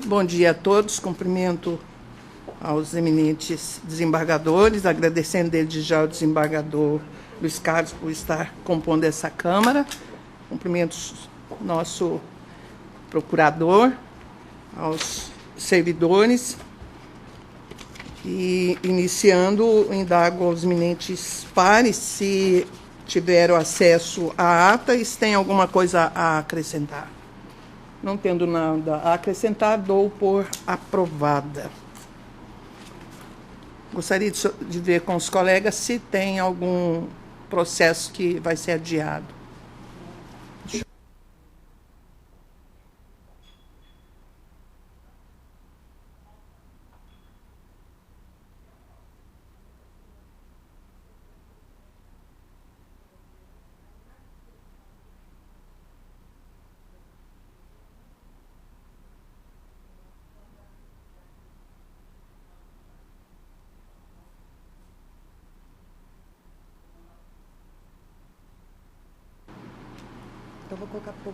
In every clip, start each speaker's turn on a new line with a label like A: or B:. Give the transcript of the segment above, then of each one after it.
A: Bom dia a todos, cumprimento aos eminentes desembargadores, agradecendo desde já ao desembargador Luiz Carlos por estar compondo essa Câmara, cumprimento nosso procurador, aos servidores e, iniciando, indago aos eminentes pares se tiveram acesso à ata e se tem alguma coisa a acrescentar. Não tendo nada a acrescentar, dou por aprovada. Gostaria de ver com os colegas se tem algum processo que vai ser adiado.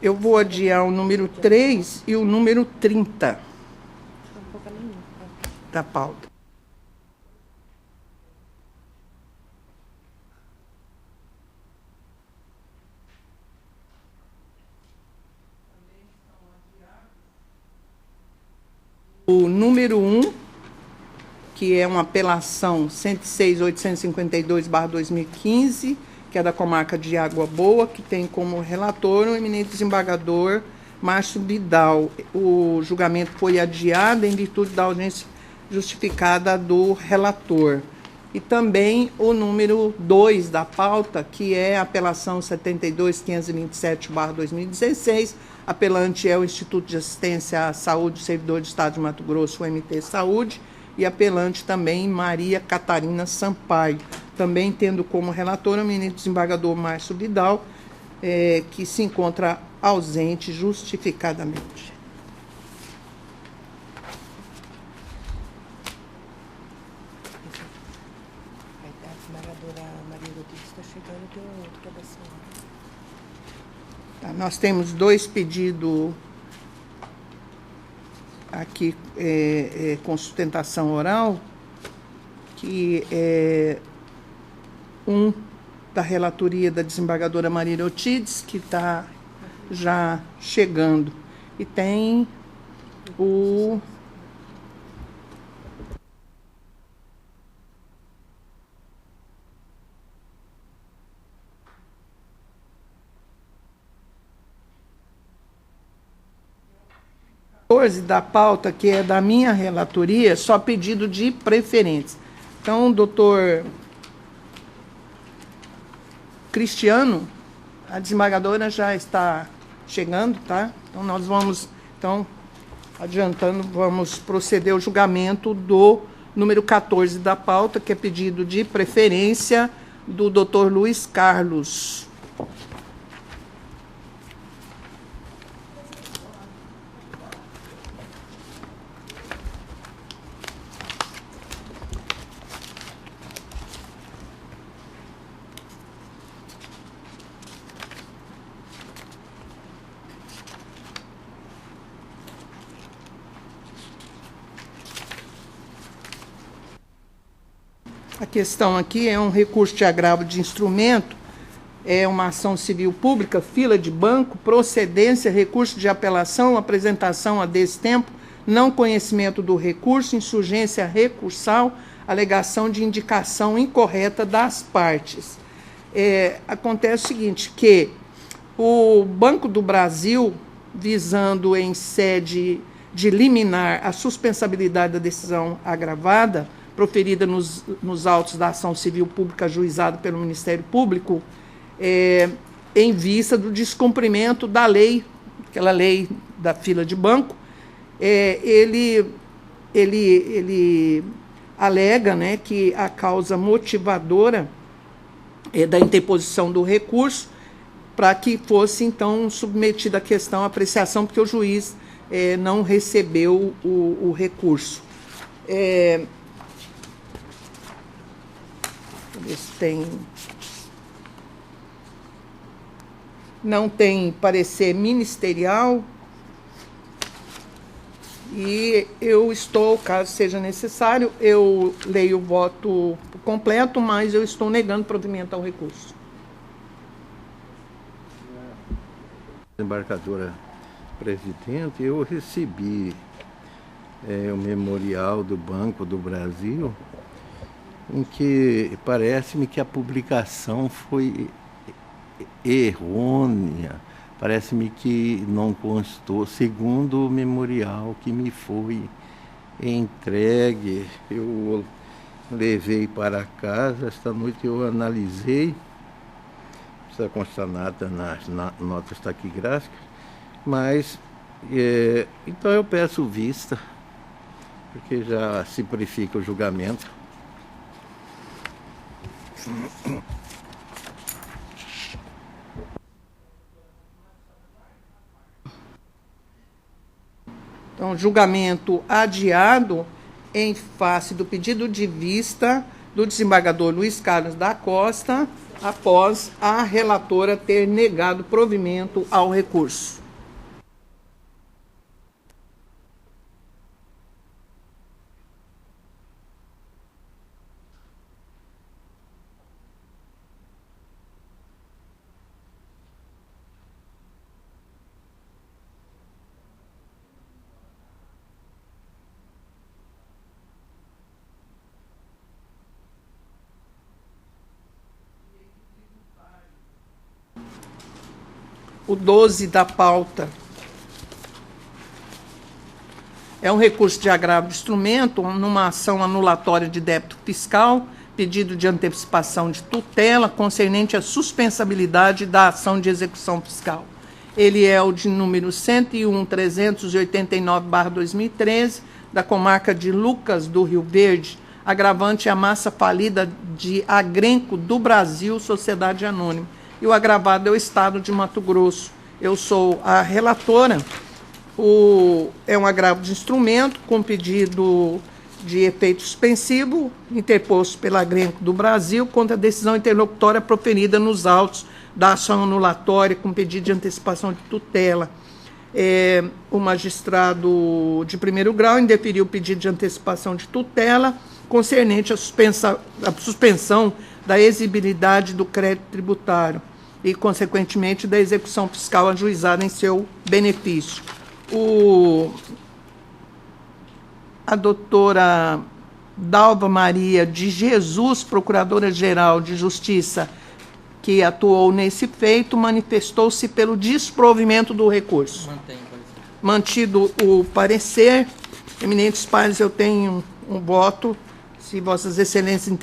A: Eu vou adiar o número 3 e o número 30 da pauta. O número 1, que é uma apelação 106.852/2015, que é da comarca de Água Boa, que tem como relator o eminente desembargador Márcio Vidal. O julgamento foi adiado em virtude da audiência justificada do relator. E também o número 2 da pauta, que é a apelação 72.527/2016. Apelante é o Instituto de Assistência à Saúde do Servidor do Estado de Mato Grosso, o MT Saúde, e apelante também Maria Catarina Sampaio. Também tendo como relator o eminente desembargador Márcio Vidal, que se encontra ausente justificadamente.
B: A desembargadora Maria Rodrigues está chegando, tem um outro pedacinho.
A: Tá, nós temos dois pedidos aqui com sustentação oral, que é um da relatoria da desembargadora Maria Otides, que está já chegando, e tem o da pauta, que é da minha relatoria, só pedido de preferência. Então, doutor Cristiano, a desembargadora já está chegando, tá? Então, nós vamos, adiantando, vamos proceder ao julgamento do número 14 da pauta, que é pedido de preferência do doutor Luiz Carlos. A questão aqui é um recurso de agravo de instrumento, é uma ação civil pública, fila de banco, procedência, recurso de apelação, apresentação a destempo, não conhecimento do recurso, insurgência recursal, alegação de indicação incorreta das partes. Acontece o seguinte, que o Banco do Brasil, visando em sede de liminar a suspensabilidade da decisão agravada, proferida nos autos da ação civil pública ajuizada pelo Ministério Público, em vista do descumprimento da lei, aquela lei da fila de banco, ele alega, né, que a causa motivadora da interposição do recurso, para que fosse, então, submetida a questão à apreciação, porque o juiz não recebeu o recurso. Não tem parecer ministerial E eu estou, caso seja necessário, eu leio o voto completo, mas eu estou negando provimento ao recurso.
C: Desembargadora presidente, eu recebi o memorial do Banco do Brasil, em que parece-me que a publicação foi errônea. Parece-me que não constou, segundo o memorial que me foi entregue. Eu levei para casa, esta noite eu analisei, não precisa constar nada nas notas taquigráficas, mas então eu peço vista, porque já simplifica o julgamento.
A: Então, julgamento adiado em face do pedido de vista do desembargador Luiz Carlos da Costa, após a relatora ter negado provimento ao recurso. O 12 da pauta é um recurso de agravo de instrumento numa ação anulatória de débito fiscal, pedido de antecipação de tutela concernente à suspensabilidade da ação de execução fiscal. Ele é o de número 101.389/2013, da comarca de Lucas do Rio Verde, agravante a massa falida de Agrenco do Brasil, Sociedade Anônima. E o agravado é o Estado de Mato Grosso. Eu sou a relatora. É um agravo de instrumento com pedido de efeito suspensivo interposto pela Agrenco do Brasil contra a decisão interlocutória proferida nos autos da ação anulatória com pedido de antecipação de tutela. O magistrado de primeiro grau indeferiu o pedido de antecipação de tutela concernente à suspensão da exigibilidade do crédito tributário e, consequentemente, da execução fiscal ajuizada em seu benefício. A doutora Dalva Maria de Jesus, Procuradora-Geral de Justiça, que atuou nesse feito, manifestou-se pelo desprovimento do recurso. Mantido o parecer, eminentes pares, eu tenho um voto. Se vossas excelências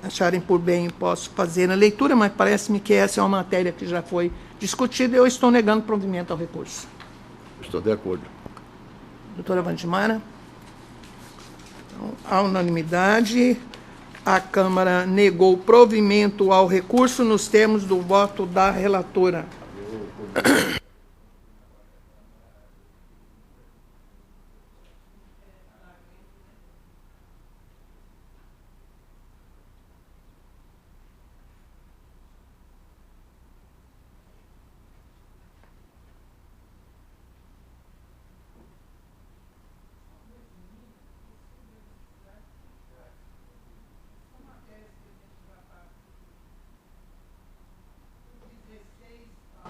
A: acharem por bem, posso fazer a leitura, mas parece-me que essa é uma matéria que já foi discutida e eu estou negando provimento ao recurso.
C: Estou de acordo.
A: Doutora Wandimara? Então, à unanimidade, a Câmara negou provimento ao recurso nos termos do voto da relatora.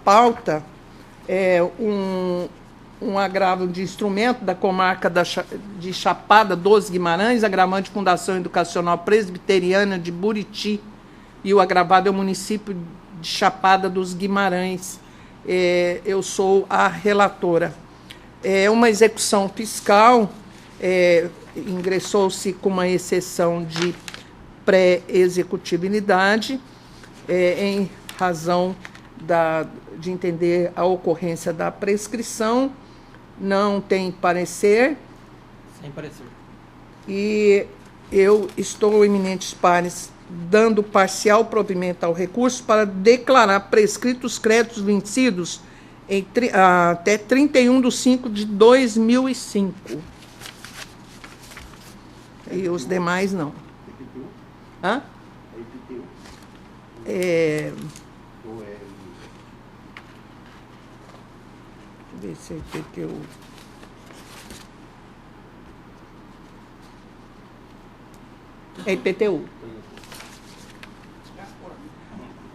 A: Pauta é um agravo de instrumento da comarca de Chapada dos Guimarães, agravante Fundação Educacional Presbiteriana de Buriti, e o agravado é o município de Chapada dos Guimarães. Eu sou a relatora. É uma execução fiscal, ingressou-se com uma exceção de pré-executibilidade, em razão de entender a ocorrência da prescrição, não tem parecer.
D: Sem parecer.
A: E eu estou, eminentes pares, dando parcial provimento ao recurso para declarar prescritos créditos vencidos até 31/5/2005. E os demais não. Hã? Deixa eu ver se que eu... É IPTU.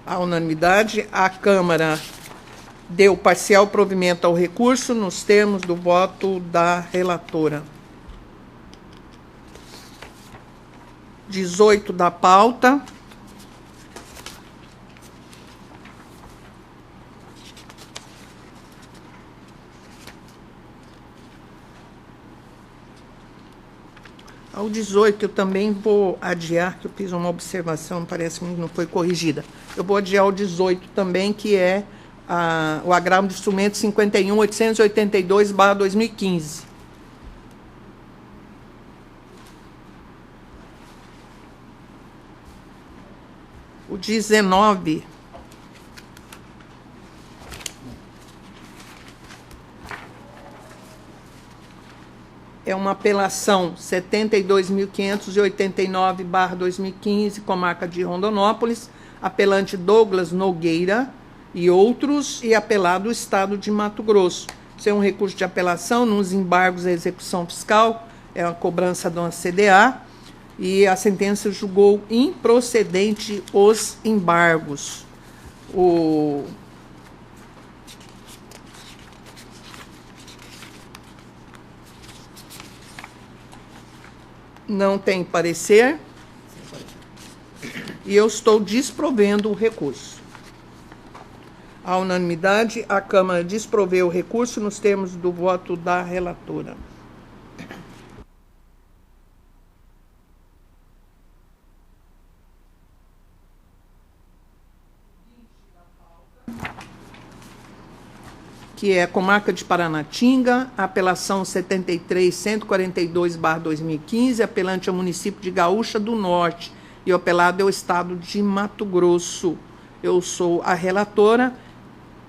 A: À unanimidade, a Câmara deu parcial provimento ao recurso nos termos do voto da relatora. 18 da pauta. Ao 18 eu também vou adiar, que eu fiz uma observação, parece que não foi corrigida. Eu vou adiar o 18 também, que é o agravo de instrumento 51.882/2015. O 19 é uma apelação 72.589/2015, comarca de Rondonópolis, apelante Douglas Nogueira e outros, e apelado o Estado de Mato Grosso. Isso é um recurso de apelação nos embargos à execução fiscal, é a cobrança de uma CDA, e a sentença julgou improcedente os embargos. Não tem parecer, e eu estou desprovendo o recurso. À unanimidade, a Câmara desproveu o recurso nos termos do voto da relatora. Que é a comarca de Paranatinga, apelação 73.142/2015, apelante ao município de Gaúcha do Norte, e o apelado é o Estado de Mato Grosso. Eu sou a relatora.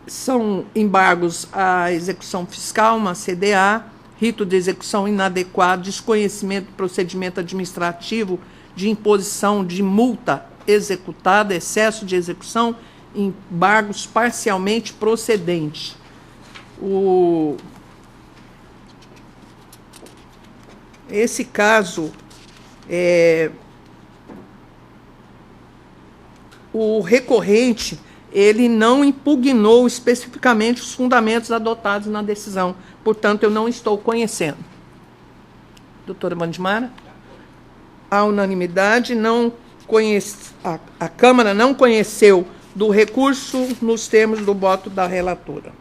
A: São embargos à execução fiscal, uma CDA, rito de execução inadequado, desconhecimento do procedimento administrativo de imposição de multa executada, excesso de execução, embargos parcialmente procedentes. Esse caso, o recorrente, ele não impugnou especificamente os fundamentos adotados na decisão. Portanto, eu não estou conhecendo. Doutora Bandimara? À unanimidade, a Câmara não conheceu do recurso nos termos do voto da relatora.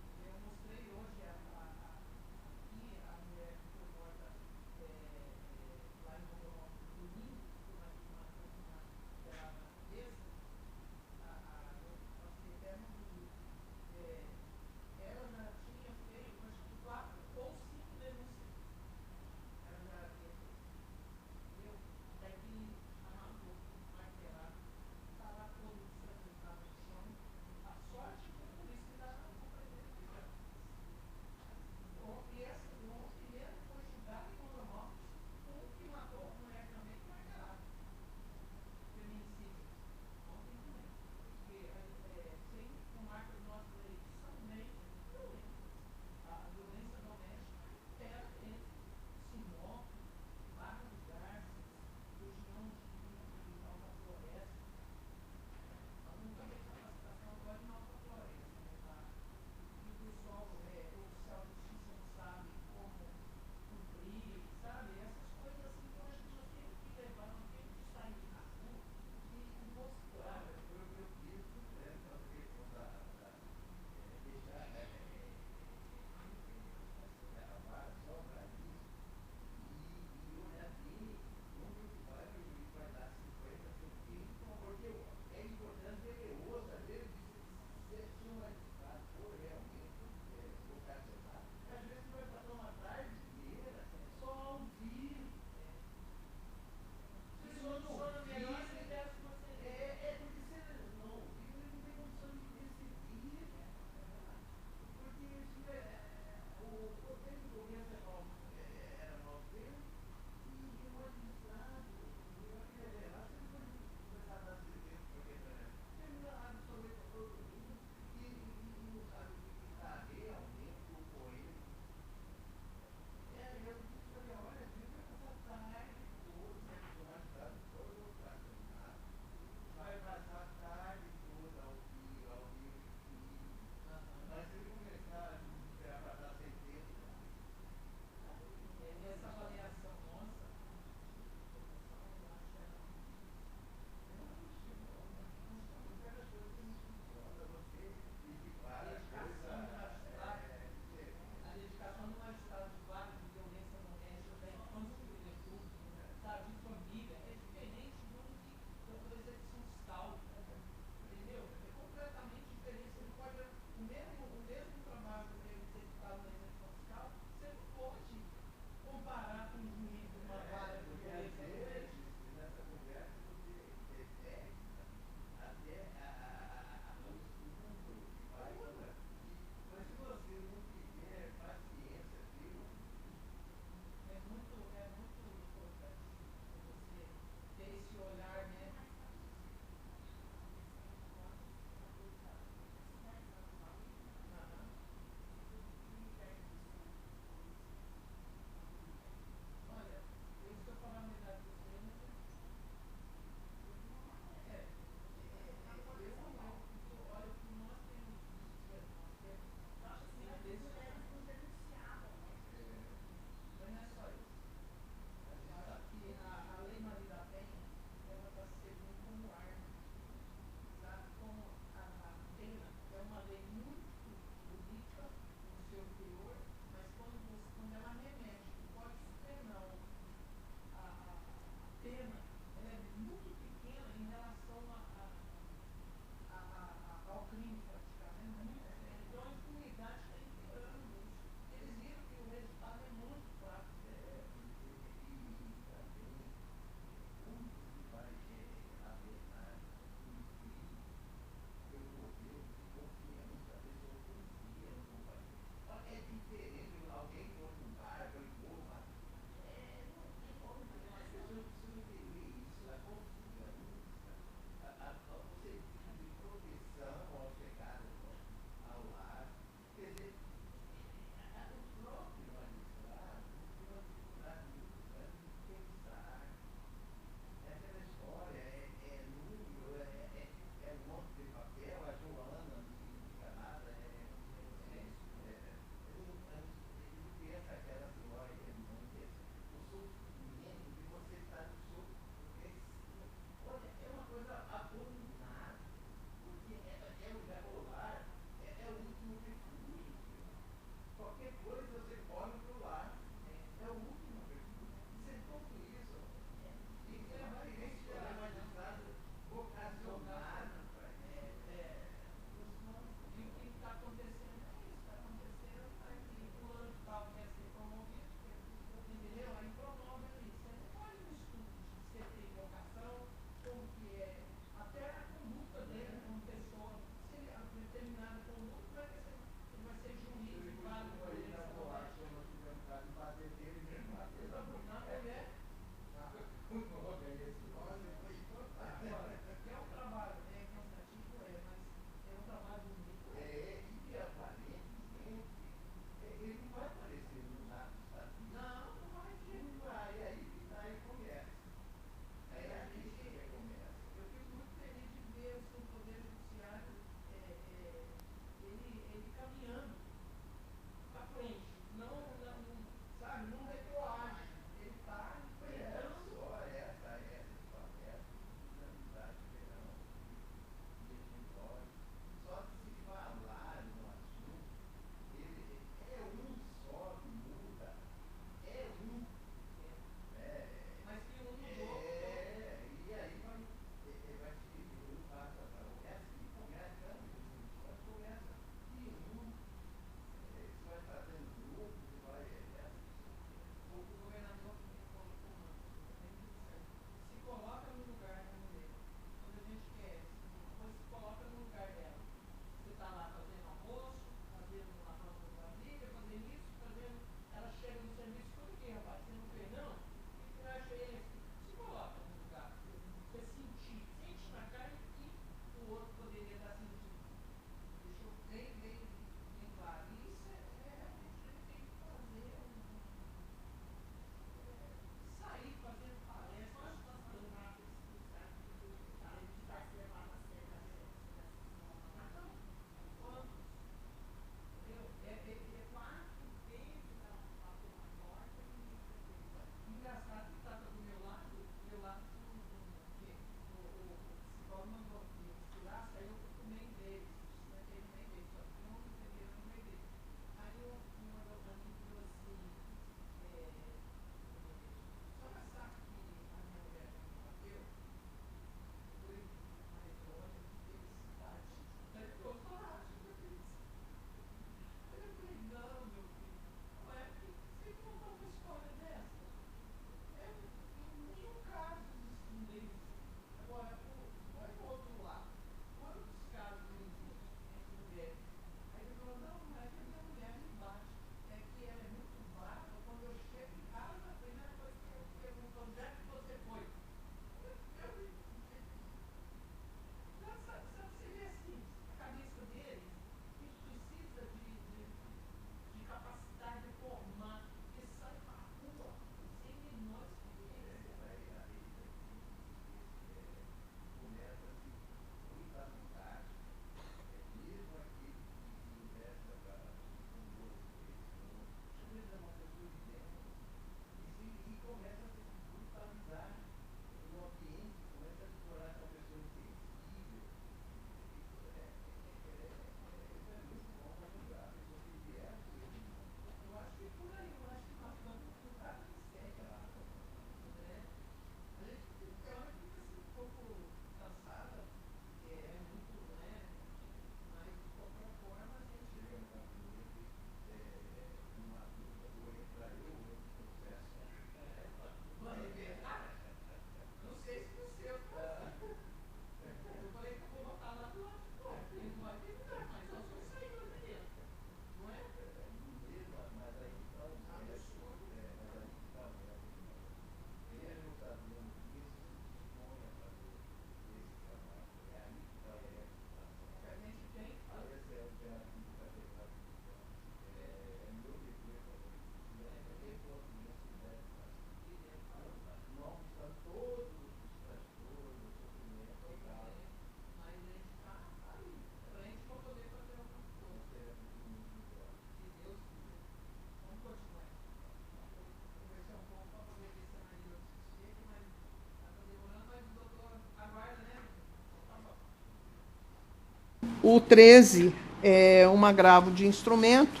A: O 13 é um agravo de instrumento.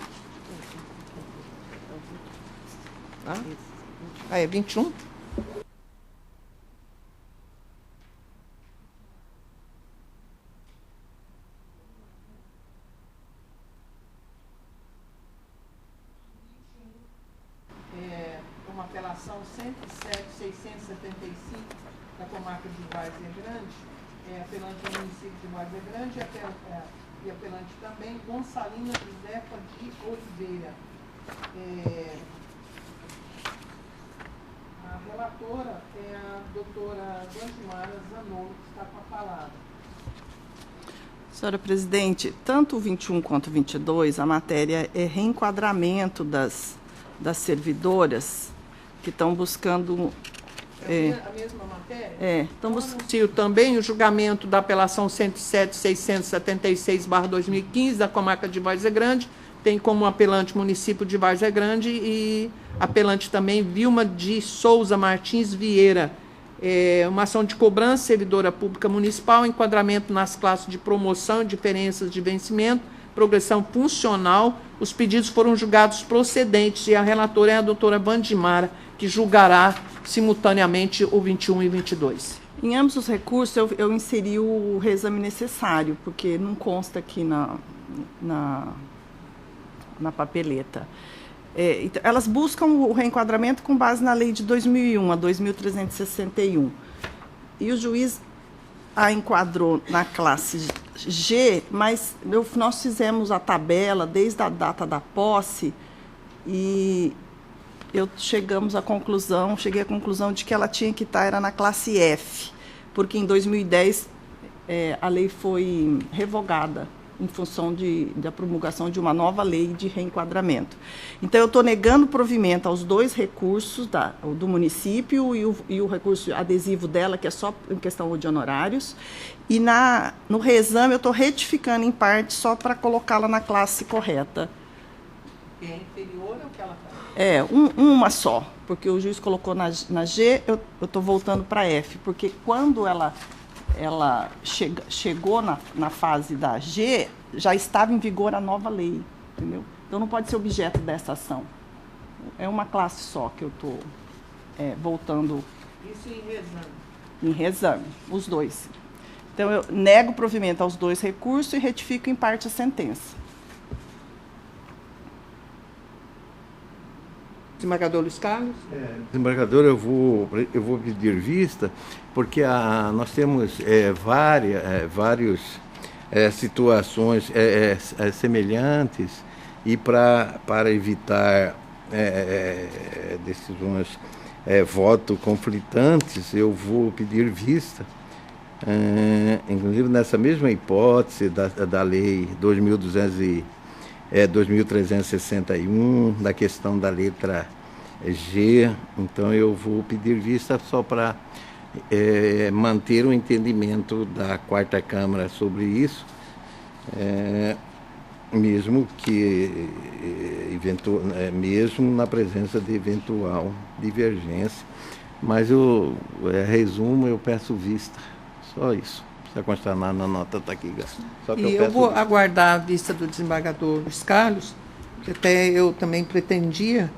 A: É 21? Uma apelação 107.675 da comarca de Várzea Grande, apelante do município de Várzea Grande e apelante também Gonçalina Josefa de Oliveira. A relatora é a doutora Bandimara Zanotto, que está com a palavra.
D: Senhora presidente, tanto o 21 quanto o 22, a matéria é reenquadramento das servidoras que estão buscando...
A: A mesma matéria?
D: Estão buscando...
A: Anuncio também o julgamento da apelação 107.676/2015 da comarca de Várzea Grande, tem como apelante município de Várzea Grande e apelante também Vilma de Souza Martins Vieira. Uma ação de cobrança, servidora pública municipal, enquadramento nas classes de promoção, diferenças de vencimento, progressão funcional. Os pedidos foram julgados procedentes e a relatora é a doutora Bandimara, que julgará simultaneamente o 21 e 22.
D: Em ambos os recursos, eu inseri o reexame necessário, porque não consta aqui na papeleta. Então, elas buscam o reenquadramento com base na lei de 2001, a 2.361. E o juiz a enquadrou na classe G, mas nós fizemos a tabela desde a data da posse e cheguei à conclusão de que ela tinha que estar era na classe F, porque em 2010 a lei foi revogada em função da promulgação de uma nova lei de reenquadramento. Então, eu estou negando provimento aos dois recursos do município e o recurso adesivo dela, que é só em questão de honorários, e no reexame eu estou retificando em parte só para colocá-la na classe correta.
A: É inferior ao que ela está?
D: Uma só, porque o juiz colocou na G, eu estou voltando para F, porque quando ela chegou na fase da G, já estava em vigor a nova lei, entendeu? Então, não pode ser objeto dessa ação. É uma classe só que eu estou voltando...
A: Isso em reexame?
D: Em reexame, os dois. Então, eu nego provimento aos dois recursos e retifico em parte a sentença.
A: Desembargador Luiz Carlos?
C: Desembargador, eu vou pedir vista, porque nós temos várias situações semelhantes e para evitar decisões voto conflitantes, eu vou pedir vista, inclusive nessa mesma hipótese da lei 2.361, da questão da letra G. Então, eu vou pedir vista só para manter o entendimento da Quarta Câmara sobre isso, mesmo mesmo na presença de eventual divergência. Mas resumo, eu peço vista, só isso. Precisa constar na nota está aqui. Só que
A: eu vou aguardar a vista do desembargador Luiz Carlos, que até eu também pretendia,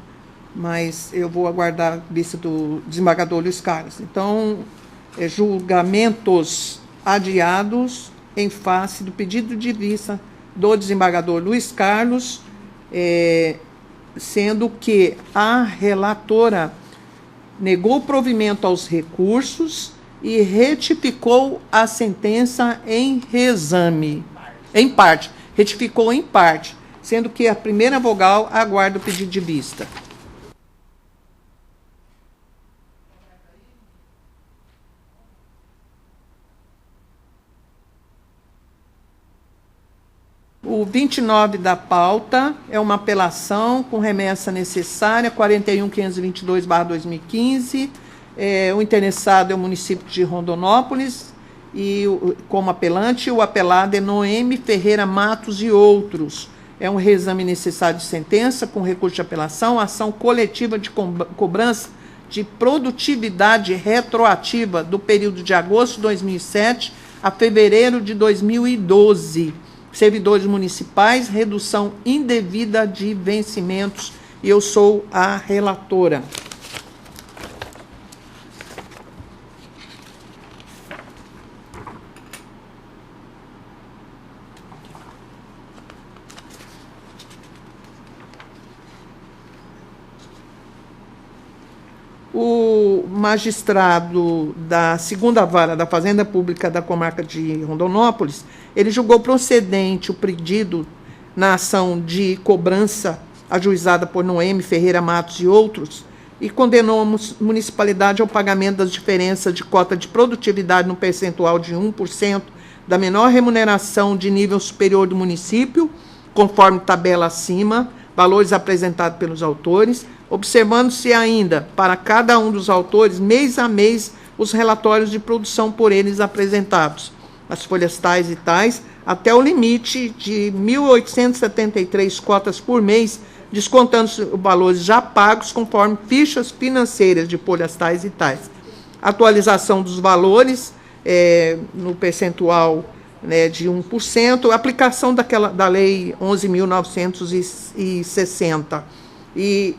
A: mas eu vou aguardar a vista do desembargador Luiz Carlos. Então, julgamentos adiados em face do pedido de vista do desembargador Luiz Carlos, sendo que a relatora negou provimento aos recursos e retificou a sentença em reexame, em parte, retificou em parte, sendo que a primeira vogal aguarda o pedido de vista. O 29 da pauta é uma apelação com remessa necessária, 41.522/2015. O interessado é o município de Rondonópolis e, como apelante, o apelado é Noemi Ferreira Matos e outros. É um reexame necessário de sentença com recurso de apelação, ação coletiva de cobrança de produtividade retroativa do período de agosto de 2007 a fevereiro de 2012. servidores municipais, redução indevida de vencimentos, e eu sou a relatora. O magistrado da 2ª Vara da Fazenda Pública da Comarca de Rondonópolis, ele julgou procedente o pedido na ação de cobrança ajuizada por Noemi Ferreira Matos e outros, e condenou a municipalidade ao pagamento das diferenças de cota de produtividade no percentual de 1% da menor remuneração de nível superior do município, conforme tabela acima, valores apresentados pelos autores, observando-se ainda, para cada um dos autores, mês a mês, os relatórios de produção por eles apresentados, as folhas tais e tais, até o limite de 1.873 cotas por mês, descontando os valores já pagos conforme fichas financeiras de folhas tais e tais. Atualização dos valores no percentual, né, de 1%, aplicação da Lei 11.960. E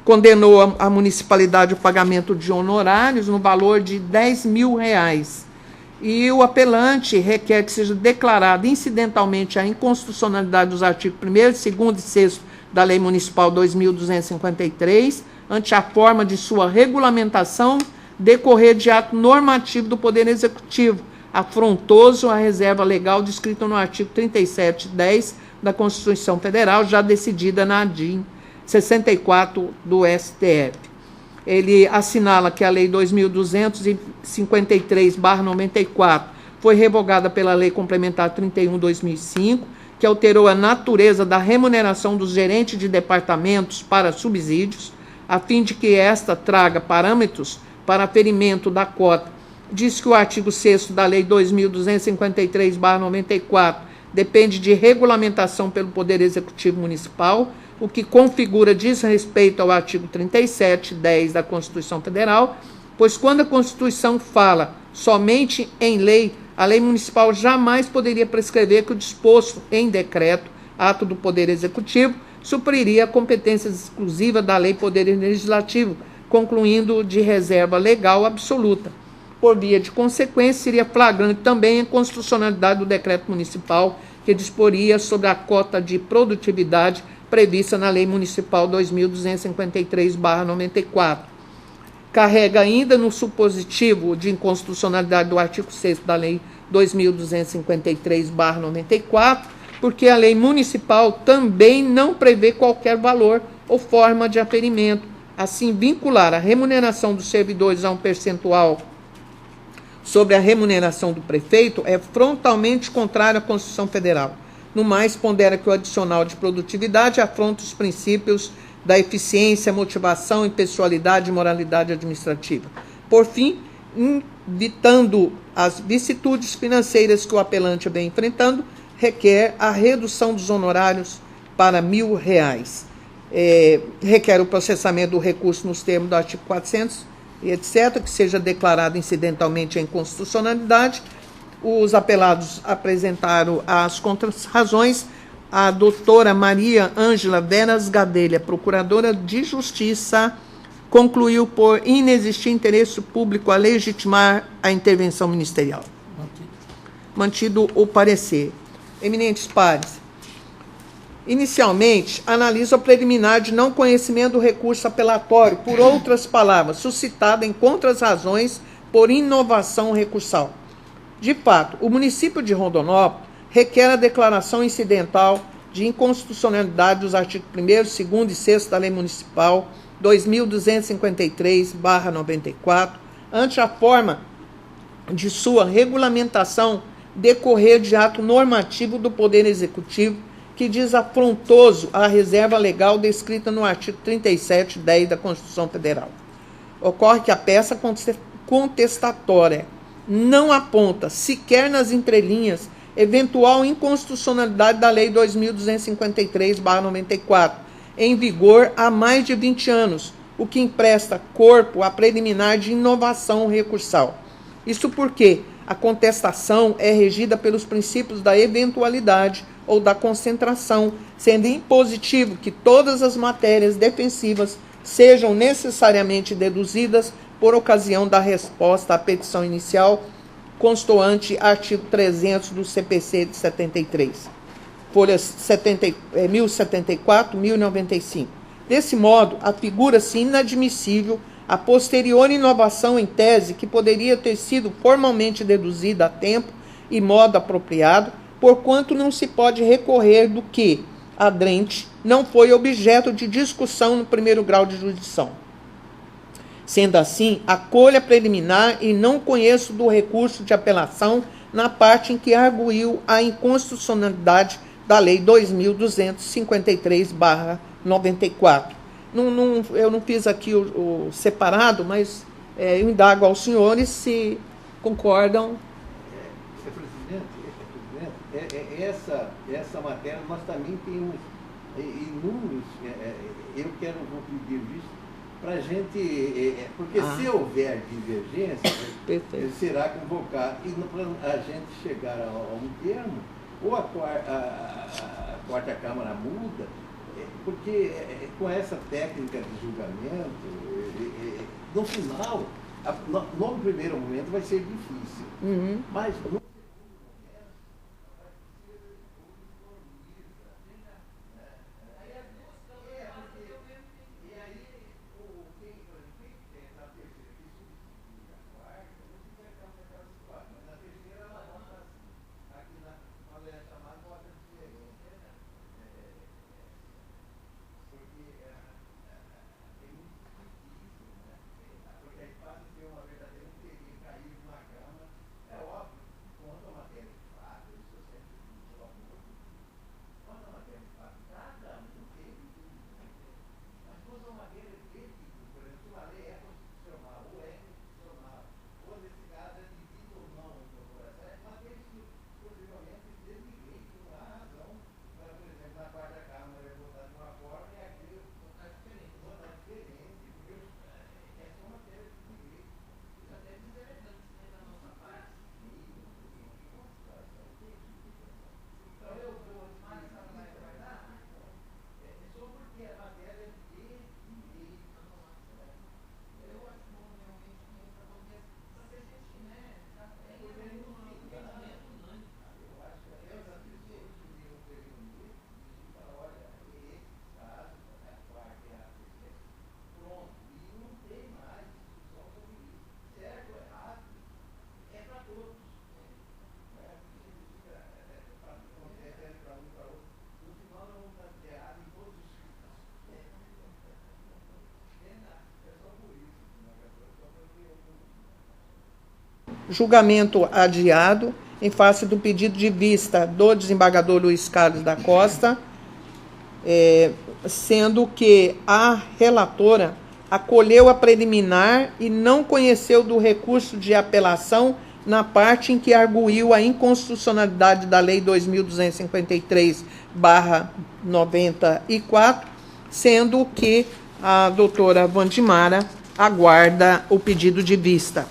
A: condenou a municipalidade ao pagamento de honorários no valor de R$10.000. E o apelante requer que seja declarada incidentalmente a inconstitucionalidade dos artigos 1º, 2º e 6º da Lei Municipal 2.253, ante a forma de sua regulamentação decorrer de ato normativo do Poder Executivo, afrontoso à reserva legal descrita no artigo 3710 da Constituição Federal, já decidida na ADIM 64 do STF. Ele assinala que a Lei 2.253/94 foi revogada pela Lei Complementar 31/2005, que alterou a natureza da remuneração dos gerentes de departamentos para subsídios, a fim de que esta traga parâmetros para aferimento da cota. Diz que o artigo 6º da Lei 2.253/94 depende de regulamentação pelo Poder Executivo Municipal, o que configura desrespeito ao artigo 3710 da Constituição Federal, pois quando a Constituição fala somente em lei, a lei municipal jamais poderia prescrever que o disposto em decreto, ato do Poder Executivo, supriria a competência exclusiva da lei Poder Legislativo, concluindo de reserva legal absoluta. Por via de consequência, seria flagrante também a inconstitucionalidade do decreto municipal que disporia sobre a cota de produtividade prevista na Lei Municipal 2.253/94. Carrega ainda no supositivo de inconstitucionalidade do artigo 6º da Lei 2.253/94, porque a lei municipal também não prevê qualquer valor ou forma de aferimento. Assim, vincular a remuneração dos servidores a um percentual sobre a remuneração do prefeito é frontalmente contrário à Constituição Federal. No mais, pondera que o adicional de produtividade afronta os princípios da eficiência, motivação, impessoalidade e moralidade administrativa. Por fim, evitando as vicissitudes financeiras que o apelante vem enfrentando, requer a redução dos honorários para R$1.000. Requer o processamento do recurso nos termos do artigo 400, e etc., que seja declarado incidentalmente a inconstitucionalidade. Os apelados apresentaram as contrarrazões. A doutora Maria Ângela Veras Gadelha, procuradora de Justiça, concluiu por inexistir interesse público a legitimar a intervenção ministerial. Mantido o parecer. Eminentes pares, inicialmente, analiso a preliminar de não conhecimento do recurso apelatório, por outras palavras, suscitada em contrarrazões por inovação recursal. De fato, o município de Rondonópolis requer a declaração incidental de inconstitucionalidade dos artigos 1º, 2º e 6º da Lei Municipal 2.253/94, ante a forma de sua regulamentação decorrer de ato normativo do Poder Executivo, que diz afrontoso à reserva legal descrita no artigo 3710 da Constituição Federal. Ocorre que a peça contestatória não aponta, sequer nas entrelinhas, eventual inconstitucionalidade da Lei 2.253/94, em vigor há mais de 20 anos, o que empresta corpo à preliminar de inovação recursal. Isso porque a contestação é regida pelos princípios da eventualidade ou da concentração, sendo impositivo que todas as matérias defensivas sejam necessariamente deduzidas por ocasião da resposta à petição inicial, constoante artigo 300 do CPC de 73, folhas 1074, 1095. Desse modo, afigura-se inadmissível a posterior inovação em tese que poderia ter sido formalmente deduzida a tempo e modo apropriado, porquanto não se pode recorrer do que, adrente, não foi objeto de discussão no primeiro grau de jurisdição. Sendo assim, acolho a preliminar e não conheço do recurso de apelação na parte em que arguiu a inconstitucionalidade da Lei 2.253/94. Eu não fiz aqui o separado, mas eu indago aos senhores se concordam.
C: Essa matéria nós também temos inúmeros, eu quero pedir visto para a gente, porque se houver divergência, será convocar, e para a gente chegar a um termo, ou a quarta Câmara muda, porque com essa técnica de julgamento, no final, no primeiro momento vai ser difícil, mas no
A: julgamento adiado em face do pedido de vista do desembargador Luiz Carlos da Costa, sendo que a relatora acolheu a preliminar e não conheceu do recurso de apelação na parte em que arguiu a inconstitucionalidade da Lei 2.253/94, sendo que a doutora Wandimara aguarda o pedido de vista.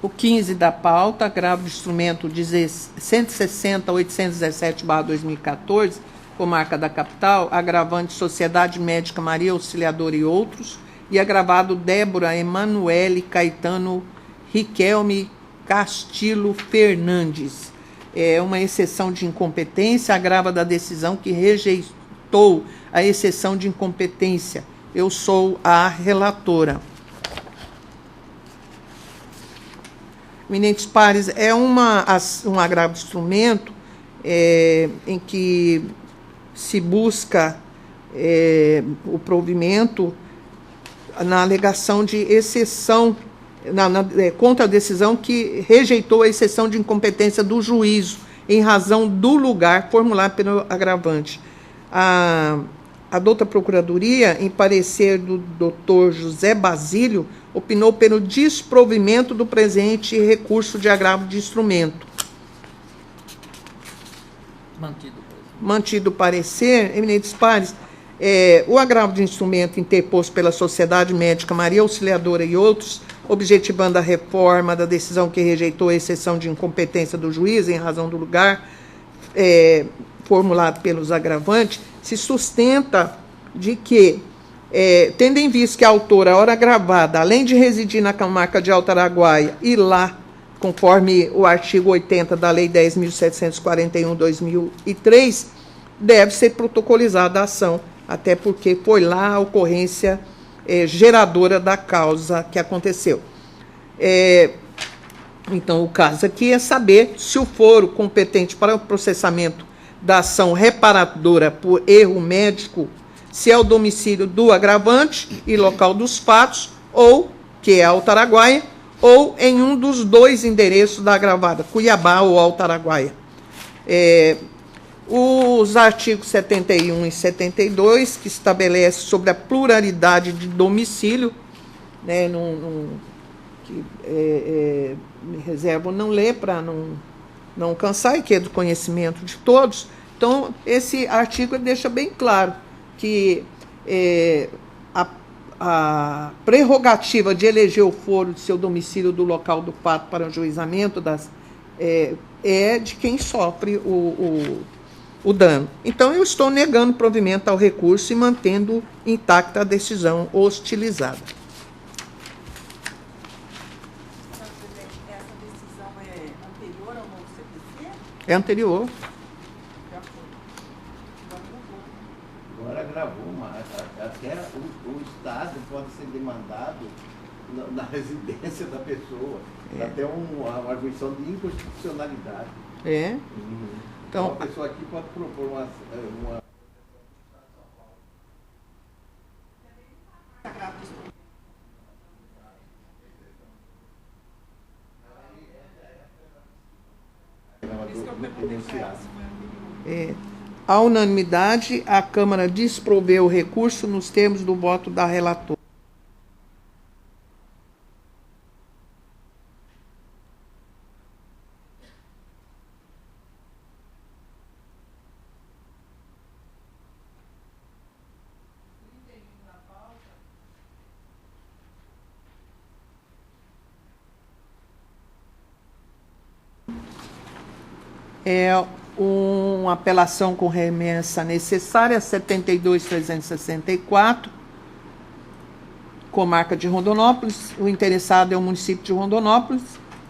A: O 15 da pauta, agravo de instrumento 160.817/2014, comarca da capital, agravante Sociedade Médica Maria Auxiliadora e outros, e agravado Débora Emanuele Caetano Riquelme Castillo Fernandes. É uma exceção de incompetência, agrava da decisão que rejeitou a exceção de incompetência. Eu sou a relatora. Eminentes pares, é um agravo de instrumento em que se busca o provimento na alegação de exceção, contra a decisão que rejeitou a exceção de incompetência do juízo, em razão do lugar formulado pelo agravante. A douta Procuradoria, em parecer do doutor José Basílio, opinou pelo desprovimento do presente recurso de agravo de instrumento. Mantido o parecer, eminentes pares, o agravo de instrumento interposto pela Sociedade Médica Maria Auxiliadora e outros, objetivando a reforma da decisão que rejeitou a exceção de incompetência do juiz em razão do lugar, formulado pelos agravantes, se sustenta de que, tendo em vista que a autora, a hora gravada, além de residir na comarca de Alto Araguaia e lá, conforme o artigo 80 da Lei 10.741/2003, deve ser protocolizada a ação, até porque foi lá a ocorrência geradora da causa que aconteceu. Então, o caso aqui é saber se o foro competente para o processamento da ação reparadora por erro médico, se é o domicílio do agravante e local dos fatos, ou, que é Alto Araguaia, ou em um dos dois endereços da agravada, Cuiabá ou Alto Araguaia. Os artigos 71 e 72, que estabelece sobre a pluralidade de domicílio, né, me reservo não ler para não cansar, e que é do conhecimento de todos. Então, esse artigo deixa bem claro que a prerrogativa de eleger o foro de seu domicílio do local do fato para o ajuizamento é de quem sofre o dano. Então, eu estou negando provimento ao recurso e mantendo intacta a decisão hostilizada.
D: Essa decisão é anterior ao novo CPC?
A: É anterior.
C: Agora gravou, mas até o Estado pode ser demandado na residência da pessoa. Até uma arguição de inconstitucionalidade. Então, a pessoa aqui pode propor uma
A: à unanimidade, a Câmara desproveu o recurso nos termos do voto da relatora. Uma apelação com remessa necessária, 72.364, comarca de Rondonópolis. O interessado é o município de Rondonópolis,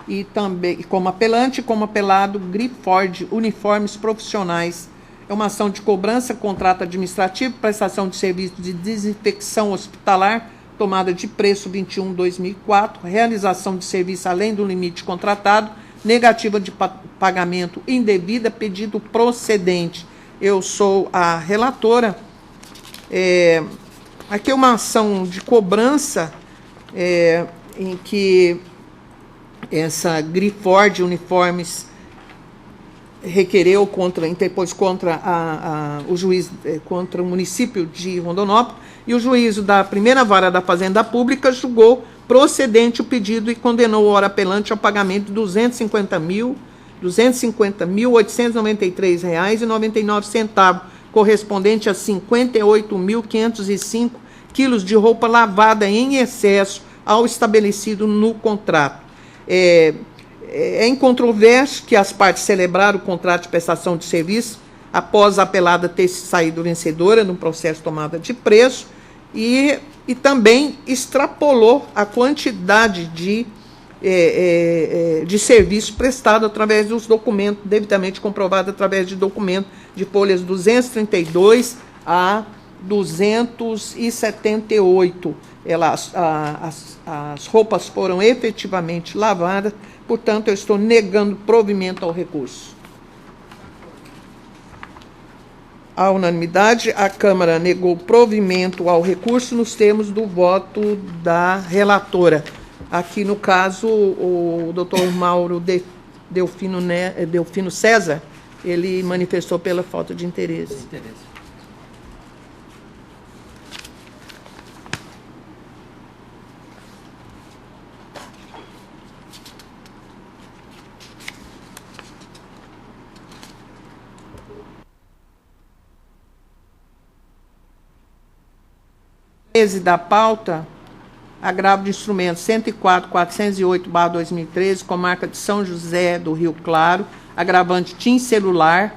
A: e também como apelante, como apelado, Griford Uniformes Profissionais. É uma ação de cobrança, contrato administrativo, prestação de serviço de desinfecção hospitalar, tomada de preço 21/2004, realização de serviço além do limite contratado, negativa de pagamento indevida, pedido procedente. Eu sou a relatora. Aqui é uma ação de cobrança em que essa Griford Uniformes interpôs contra o juiz, contra o município de Rondonópolis, e o juízo da primeira vara da Fazenda Pública julgou procedente o pedido e condenou o ora apelante ao pagamento de R$ 250.893,99, correspondente a 58.505 quilos de roupa lavada em excesso ao estabelecido no contrato. É incontrovérsia que as partes celebraram o contrato de prestação de serviço após a apelada ter saído vencedora no processo de tomada de preço, e também extrapolou a quantidade de serviço prestado através dos documentos, devidamente comprovado através de documentos de folhas 232 a 278. As roupas foram efetivamente lavadas, portanto, eu estou negando provimento ao recurso. À unanimidade, a Câmara negou provimento ao recurso nos termos do voto da relatora. Aqui, no caso, o doutor Mauro Delfino César, ele manifestou pela falta de interesse. Da pauta, agravo de instrumento 104.408/2013, comarca de São José do Rio Claro, agravante TIM Celular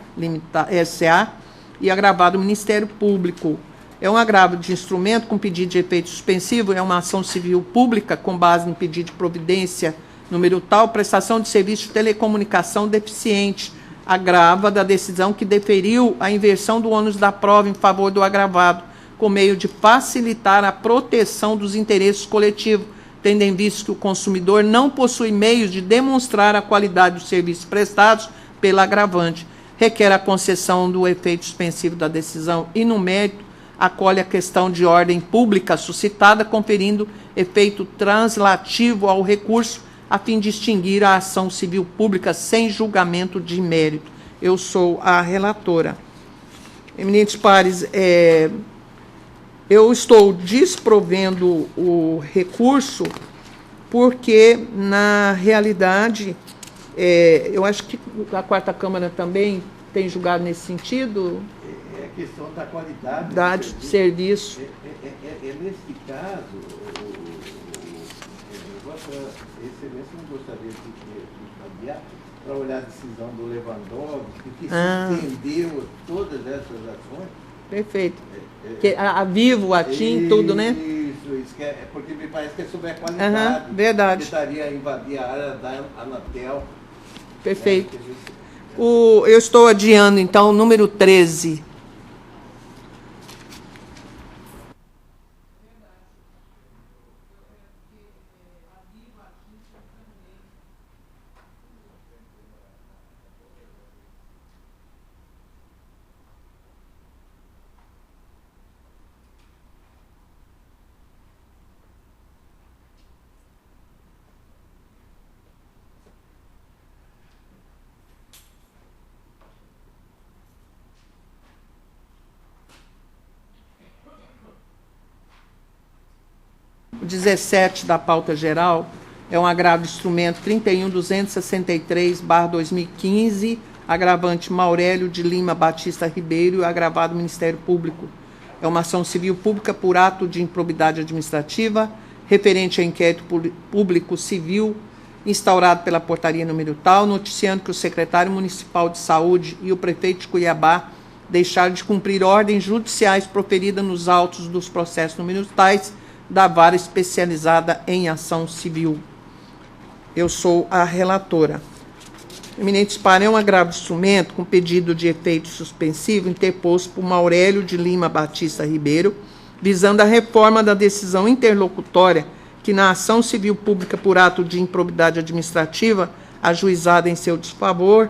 A: S.A. e agravado Ministério Público. É um agravo de instrumento com pedido de efeito suspensivo, é uma ação civil pública com base no pedido de providência número tal, prestação de serviço de telecomunicação deficiente, agrava da decisão que deferiu a inversão do ônus da prova em favor do agravado, com meio de facilitar a proteção dos interesses coletivos, tendo em vista que o consumidor não possui meios de demonstrar a qualidade dos serviços prestados pela agravante. Requer a concessão do efeito suspensivo da decisão e, no mérito, acolhe a questão de ordem pública suscitada, conferindo efeito translativo ao recurso, a fim de extinguir a ação civil pública sem julgamento de mérito. Eu sou a relatora. Eminentes pares, eu estou desprovendo o recurso porque, na realidade, eu acho que a Quarta Câmara também tem julgado nesse sentido.
C: É a questão da qualidade
A: de serviço.
C: Nesse caso, Vossa Excelência não gostaria de avaliar para olhar a decisão do Lewandowski, que se estendeu todas essas ações.
A: Perfeito. A Vivo, a TIM, tudo, né?
C: Isso, porque me parece que é sobre a qualidade.
A: Verdade.
C: Que estaria a invadir a área da Anatel.
A: Perfeito. Eu estou adiando, então, o número 13. O 17 da pauta geral é um agravo de instrumento 31.263/2015, agravante Maurélio de Lima Batista Ribeiro e agravado Ministério Público. É uma ação civil pública por ato de improbidade administrativa, referente a inquérito público civil instaurado pela portaria número tal, noticiando que o secretário municipal de saúde e o prefeito de Cuiabá deixaram de cumprir ordens judiciais proferidas nos autos dos processos números tais da vara especializada em ação civil. Eu sou a relatora. Eminentes pares, é um agravo de instrumento com pedido de efeito suspensivo interposto por Maurélio de Lima Batista Ribeiro, visando a reforma da decisão interlocutória que, na ação civil pública por ato de improbidade administrativa, ajuizada em seu desfavor,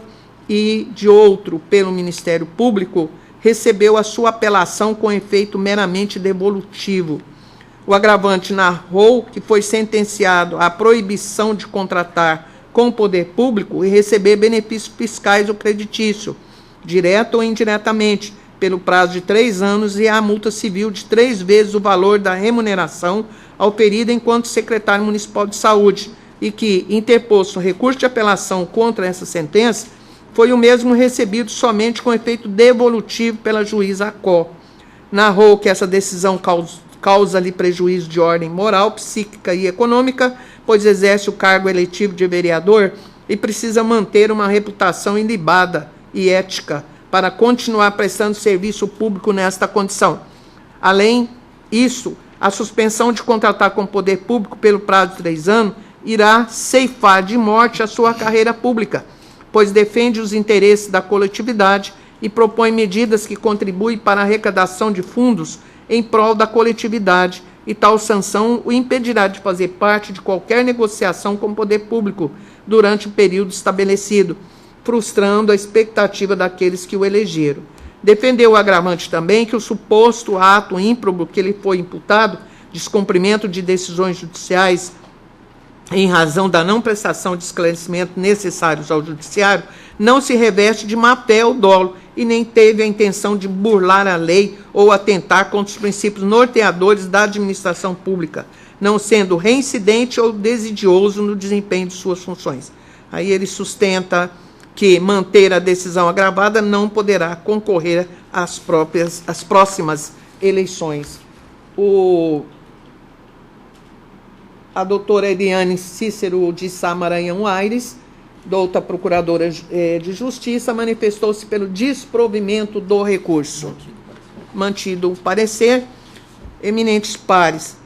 A: e de outro pelo Ministério Público, recebeu a sua apelação com efeito meramente devolutivo. O agravante narrou que foi sentenciado à proibição de contratar com o poder público e receber benefícios fiscais ou creditício, direto ou indiretamente, pelo prazo de 3 anos, e à multa civil de 3 vezes o valor da remuneração auferida enquanto secretário municipal de saúde, e que, interposto recurso de apelação contra essa sentença, foi o mesmo recebido somente com efeito devolutivo pela juíza Acó. Narrou que essa decisão causa-lhe prejuízo de ordem moral, psíquica e econômica, pois exerce o cargo eletivo de vereador e precisa manter uma reputação ilibada e ética para continuar prestando serviço público nesta condição. Além disso, a suspensão de contratar com o poder público pelo prazo de 3 anos irá ceifar de morte a sua carreira pública, pois defende os interesses da coletividade e propõe medidas que contribuem para a arrecadação de fundos em prol da coletividade, e tal sanção o impedirá de fazer parte de qualquer negociação com o poder público durante o período estabelecido, frustrando a expectativa daqueles que o elegeram. Defendeu o agravante também que o suposto ato ímprobo que lhe foi imputado, descumprimento de decisões judiciais em razão da não prestação de esclarecimento necessários ao judiciário, não se reveste de má-fé ou dolo e nem teve a intenção de burlar a lei ou atentar contra os princípios norteadores da administração pública, não sendo reincidente ou desidioso no desempenho de suas funções. Aí ele sustenta que manter a decisão agravada não poderá concorrer às próximas eleições. A doutora Eliane Cícero de Sá Maranhão Aires, douta procuradora de Justiça, manifestou-se pelo desprovimento do recurso. Mantido o parecer. Eminentes pares,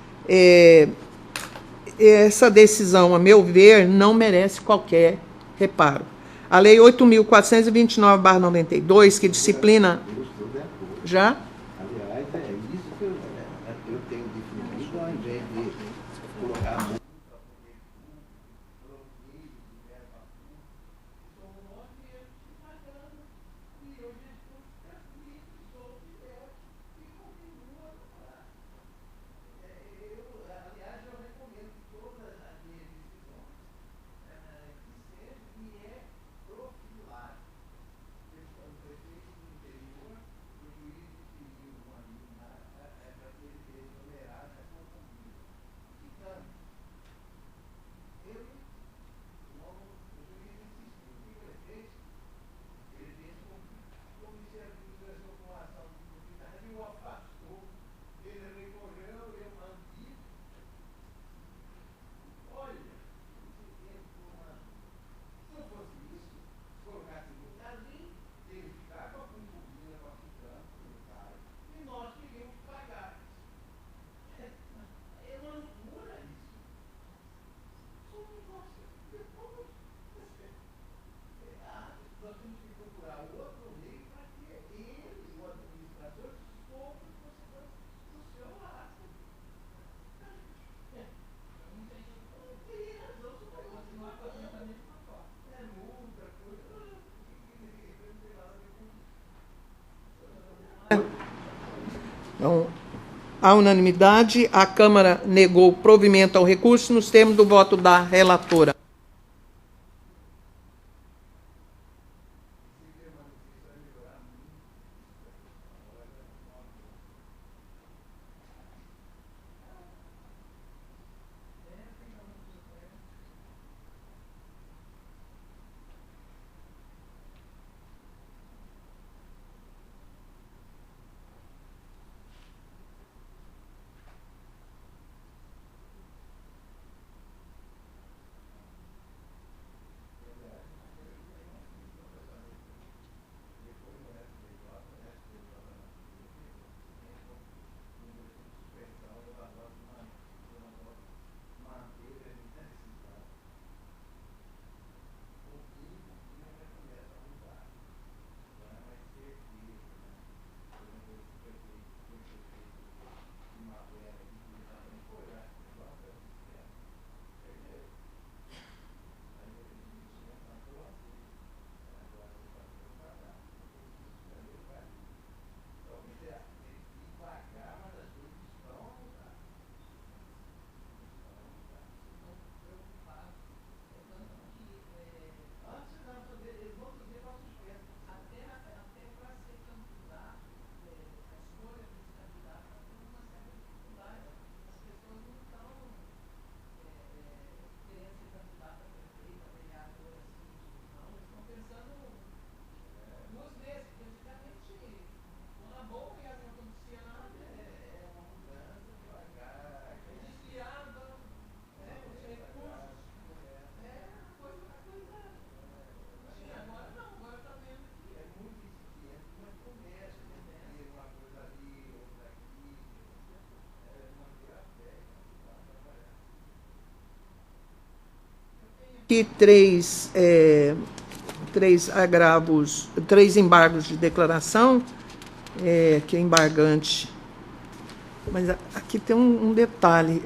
A: essa decisão, a meu ver, não merece qualquer reparo. A Lei 8.429/92, que disciplina... Já?
C: Aliás, é isso que eu tenho definido, ao invés de colocar...
A: Então, à unanimidade, a Câmara negou provimento ao recurso nos termos do voto da relatora. Aqui três embargos de declaração, que é embargante. Mas aqui tem um detalhe.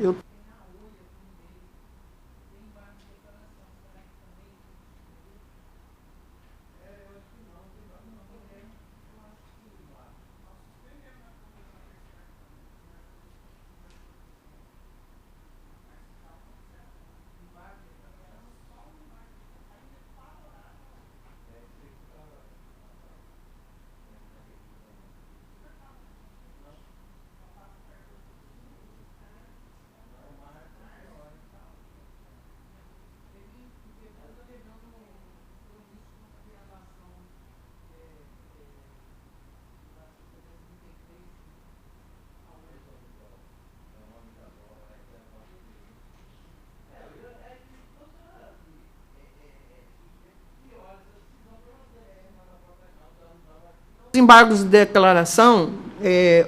A: Os embargos de declaração,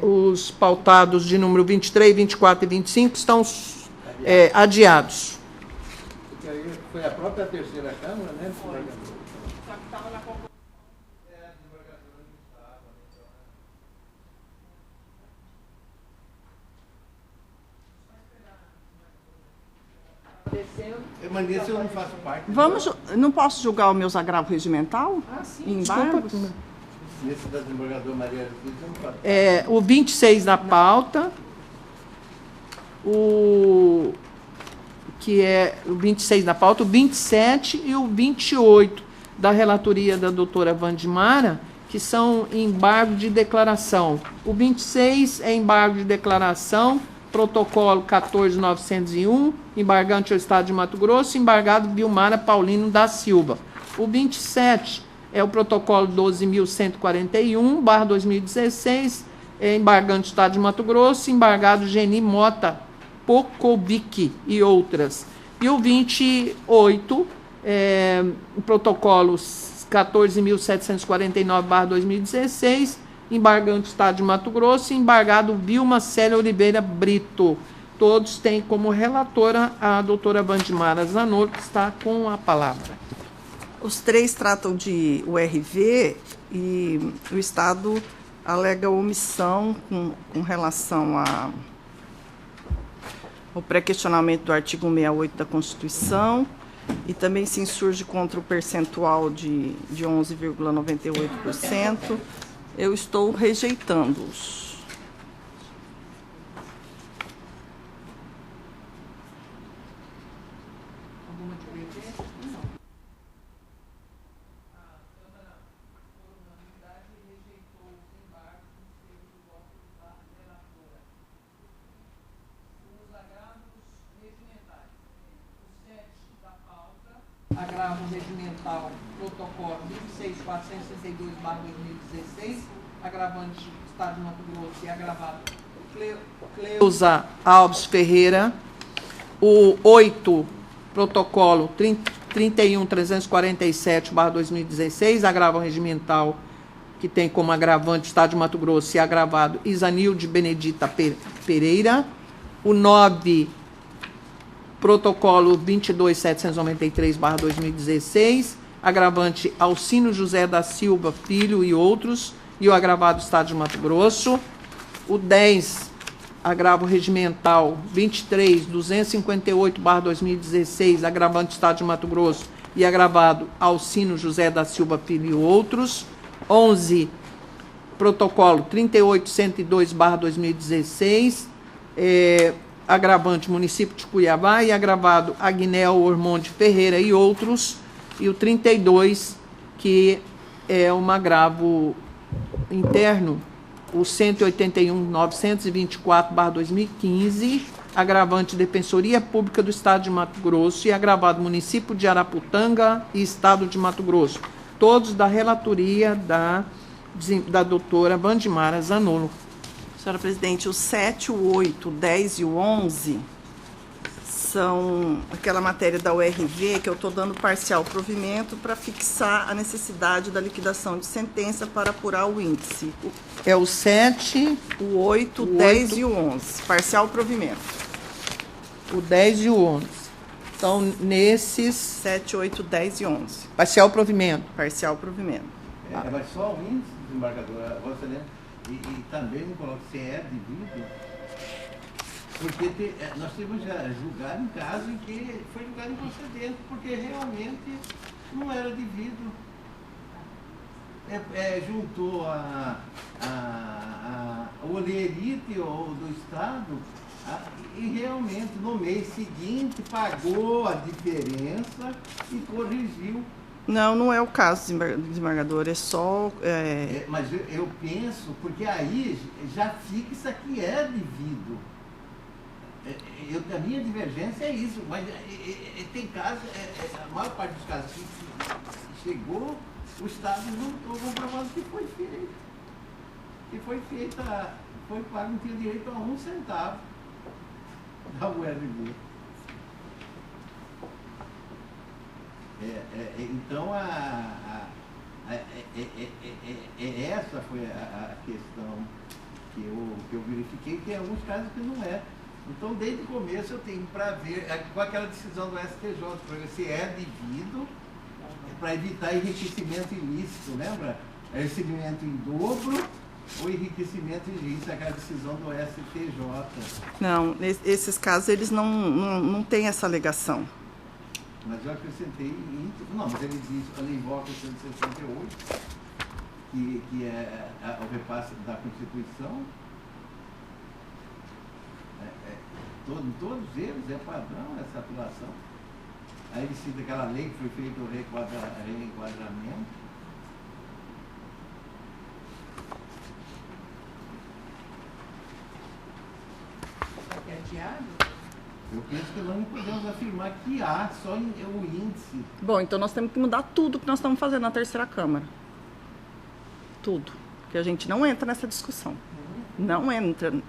A: os pautados de número 23, 24 e 25 estão adiados.
C: E aí foi a própria terceira Câmara, né? Mas nesse eu não faço parte.
D: Não posso julgar os meus agravos regimental? Em embargos?
C: Nesse da desembargadora Maria Aristides eu não faço parte.
A: O 26 da pauta, que é o 26 da pauta, o 27 e o 28 da relatoria da doutora Wandimara, que são embargo de declaração. O 26 é embargo de declaração, protocolo 14.901, embargante ao Estado de Mato Grosso, embargado Vilmara Paulino da Silva. O 27 é o protocolo 12.141/2016, embargante do Estado de Mato Grosso, embargado Geni Mota Pocovic e outras. E o 28 o protocolo 14.749/2016, embargante do Estado de Mato Grosso, embargado Vilma Célia Oliveira Brito. Todos têm como relatora a doutora Wandimara Zanotto, que está com a palavra.
D: Os três tratam de URV e o Estado alega omissão com relação ao pré-questionamento do artigo 68 da Constituição e também se insurge contra o percentual de 11,98%. Eu estou rejeitando-os.
A: Agravo regimental, protocolo 26.462/2016, agravante do Estado de Mato Grosso e agravado Cleusa Alves Ferreira. O 8, protocolo 31.347/2016, agravo regimental, que tem como agravante o Estado de Mato Grosso e agravado Isanilde Benedita Pereira. O 9, protocolo 22.793/2016, agravante Alcino José da Silva Filho e outros, e o agravado Estado de Mato Grosso. O 10, agravo regimental 23.258/2016, agravante Estado de Mato Grosso e agravado Alcino José da Silva Filho e outros. 11, protocolo 38.102/2016, agravante município de Cuiabá e agravado Agnel Ormonde Ferreira e outros, e o 32, que é um agravo interno, o 181.924/2015, agravante Defensoria Pública do Estado de Mato Grosso e agravado município de Araputanga e Estado de Mato Grosso, todos da relatoria da doutora Wandimara Zanotto.
D: Senhora presidente, o 7, o 8, o 10 e o 11 são aquela matéria da URV que eu estou dando parcial provimento para fixar a necessidade da liquidação de sentença para apurar o índice.
A: É o 7,
D: o 8, o 10 e o 11. Parcial provimento.
A: O 10 e o 11. Então, nesses...
D: 7, 8, 10 e 11.
A: Parcial provimento.
D: Parcial provimento.
C: Mas só o índice, desembargadora, Vossa Excelência, e também não coloca se é devido, porque nós temos já julgado em caso em que foi julgado improcedente, porque realmente não era devido. Juntou o olerite do Estado e realmente no mês seguinte pagou a diferença e corrigiu.
D: Não é o caso, desembargador, é só...
C: Mas eu penso, porque aí já fixa que é devido. A minha divergência é isso, mas tem casos, a maior parte dos casos que chegou, o Estado não estou comprovando que foi feito. Que foi feita, foi pago, não tinha direito a 1 centavo da URV. Então, Essa foi a questão que eu verifiquei, que tem alguns casos que não é. Então, desde o começo, eu tenho para ver, com aquela decisão do STJ, para ver se é devido, para evitar enriquecimento ilícito, lembra? Recebimento em dobro ou enriquecimento ilícito, aquela decisão do STJ.
D: Não, esses casos, eles não têm essa alegação.
C: Mas eu acrescentei, não, mas ele diz, ela invoca o 168, que é o repasse da Constituição. Todos eles é padrão essa apelação. Aí ele cita aquela lei que foi feito o reenquadramento.
A: Será que é adiado?
C: Eu penso que nós não podemos afirmar que há só o índice.
D: Bom, então nós temos que mudar tudo que nós estamos fazendo na terceira Câmara. Tudo. Porque a gente não entra nessa discussão. Não entramos.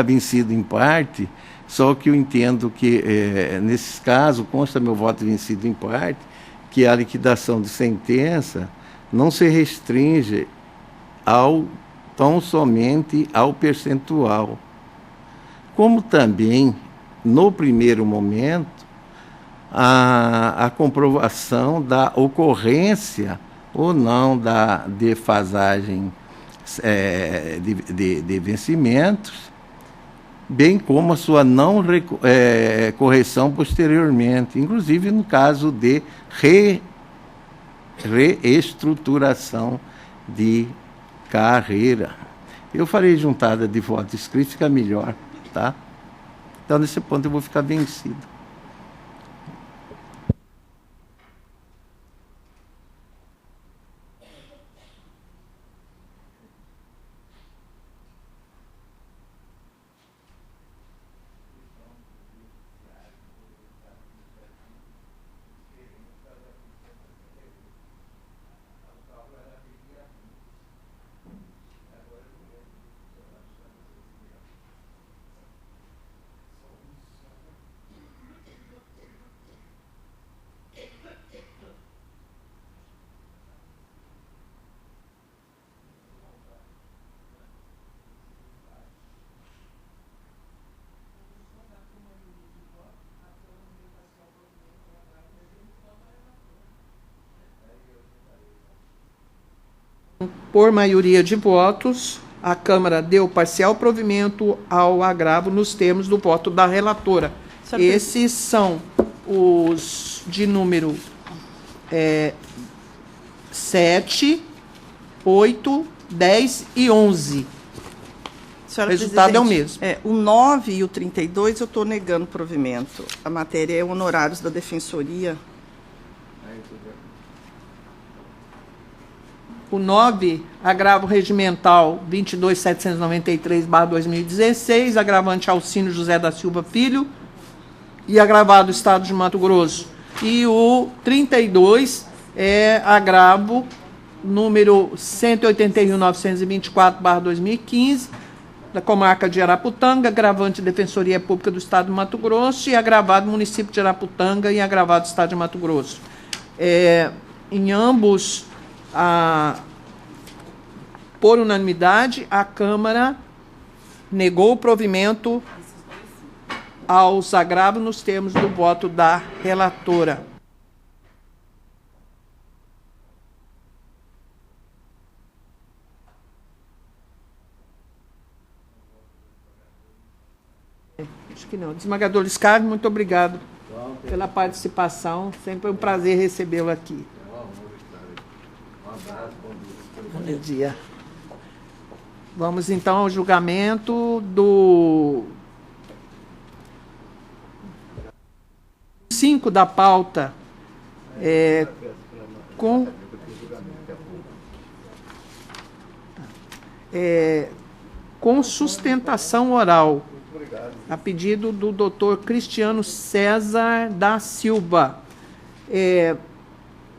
C: vencido em parte, só que eu entendo que, nesses casos, consta meu voto vencido em parte, que a liquidação de sentença não se restringe tão somente ao percentual, como também, no primeiro momento, a comprovação da ocorrência ou não da defasagem de vencimentos, bem como a sua não correção posteriormente, inclusive no caso de reestruturação de carreira. Eu farei juntada de votos escritos, fica melhor, tá? Então, nesse ponto, eu vou ficar vencido.
A: Por maioria de votos, a Câmara deu parcial provimento ao agravo nos termos do voto da relatora. Esses são os de número 7, 8, 10 e 11.
D: Senhora
A: o resultado é o
D: presidente,
A: mesmo.
D: O 9 e o 32 eu estou negando provimento. A matéria é honorários da Defensoria.
A: O 9, agravo regimental 22.793/2016, agravante Alcino José da Silva Filho e agravado Estado de Mato Grosso. E o 32 é agravo número 181.924/2015, da comarca de Araputanga, agravante Defensoria Pública do Estado de Mato Grosso e agravado município de Araputanga e agravado Estado de Mato Grosso. Em ambos, por unanimidade, a Câmara negou o provimento aos agravos nos termos do voto da relatora. Acho que não. Desembargador Luiz Carlos, muito obrigado pela participação. Sempre é um prazer recebê-lo aqui. Bom dia. Vamos, então, ao julgamento do 5 da pauta, com sustentação oral, a pedido do doutor Cristiano César da Silva.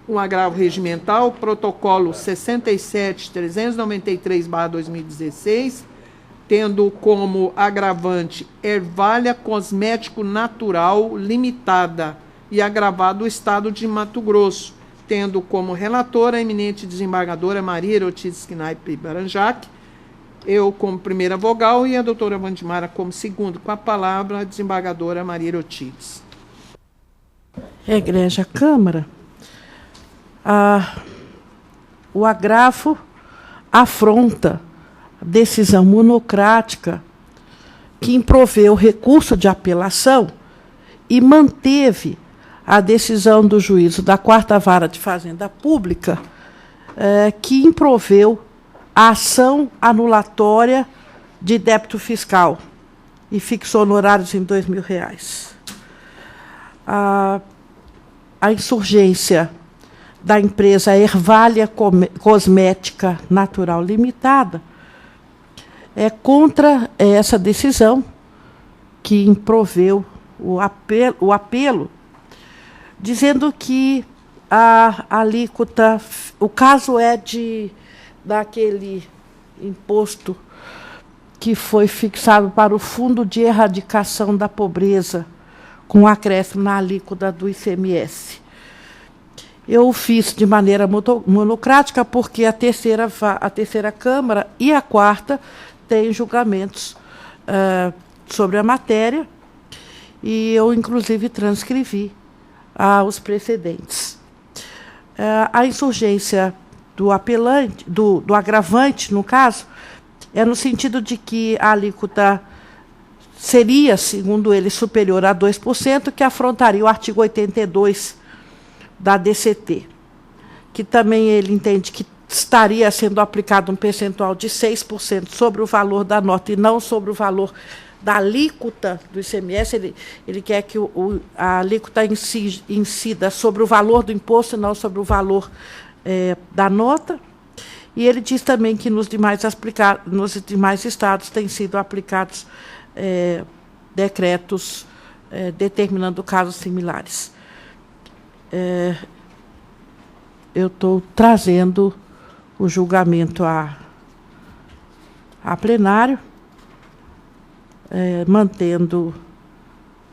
A: Um agravo regimental, protocolo 67.393/2016, tendo como agravante Ervalha Cosmético Natural Limitada e agravado o Estado de Mato Grosso, tendo como relatora a eminente desembargadora Maria Erotides Knaip Baranjac, eu como primeira vogal e a doutora Wandimara como segundo. Com a palavra, a desembargadora Maria Erotides.
E: Egrégia Câmara, o agravo afronta a decisão monocrática que improveu o recurso de apelação e manteve a decisão do juízo da 4ª Vara de Fazenda Pública, que improveu a ação anulatória de débito fiscal e fixou honorários em R$2.000. A insurgência da empresa Ervalha Cosmética Natural Limitada é contra essa decisão que improveu o apelo, dizendo que a alíquota, o caso é daquele imposto que foi fixado para o Fundo de Erradicação da Pobreza, com acréscimo na alíquota do ICMS. Eu fiz de maneira monocrática porque a terceira Câmara e a quarta têm julgamentos sobre a matéria, e eu, inclusive, transcrevi os precedentes. A insurgência do apelante, do agravante, no caso, é no sentido de que a alíquota seria, segundo ele, superior a 2%, que afrontaria o artigo 82 da DCT, que também ele entende que estaria sendo aplicado um percentual de 6% sobre o valor da nota e não sobre o valor da alíquota do ICMS. Ele quer que a alíquota incida sobre o valor do imposto e não sobre o valor da nota. E ele diz também que nos demais estados têm sido aplicados decretos determinando casos similares. Eu estou trazendo o julgamento a plenário, mantendo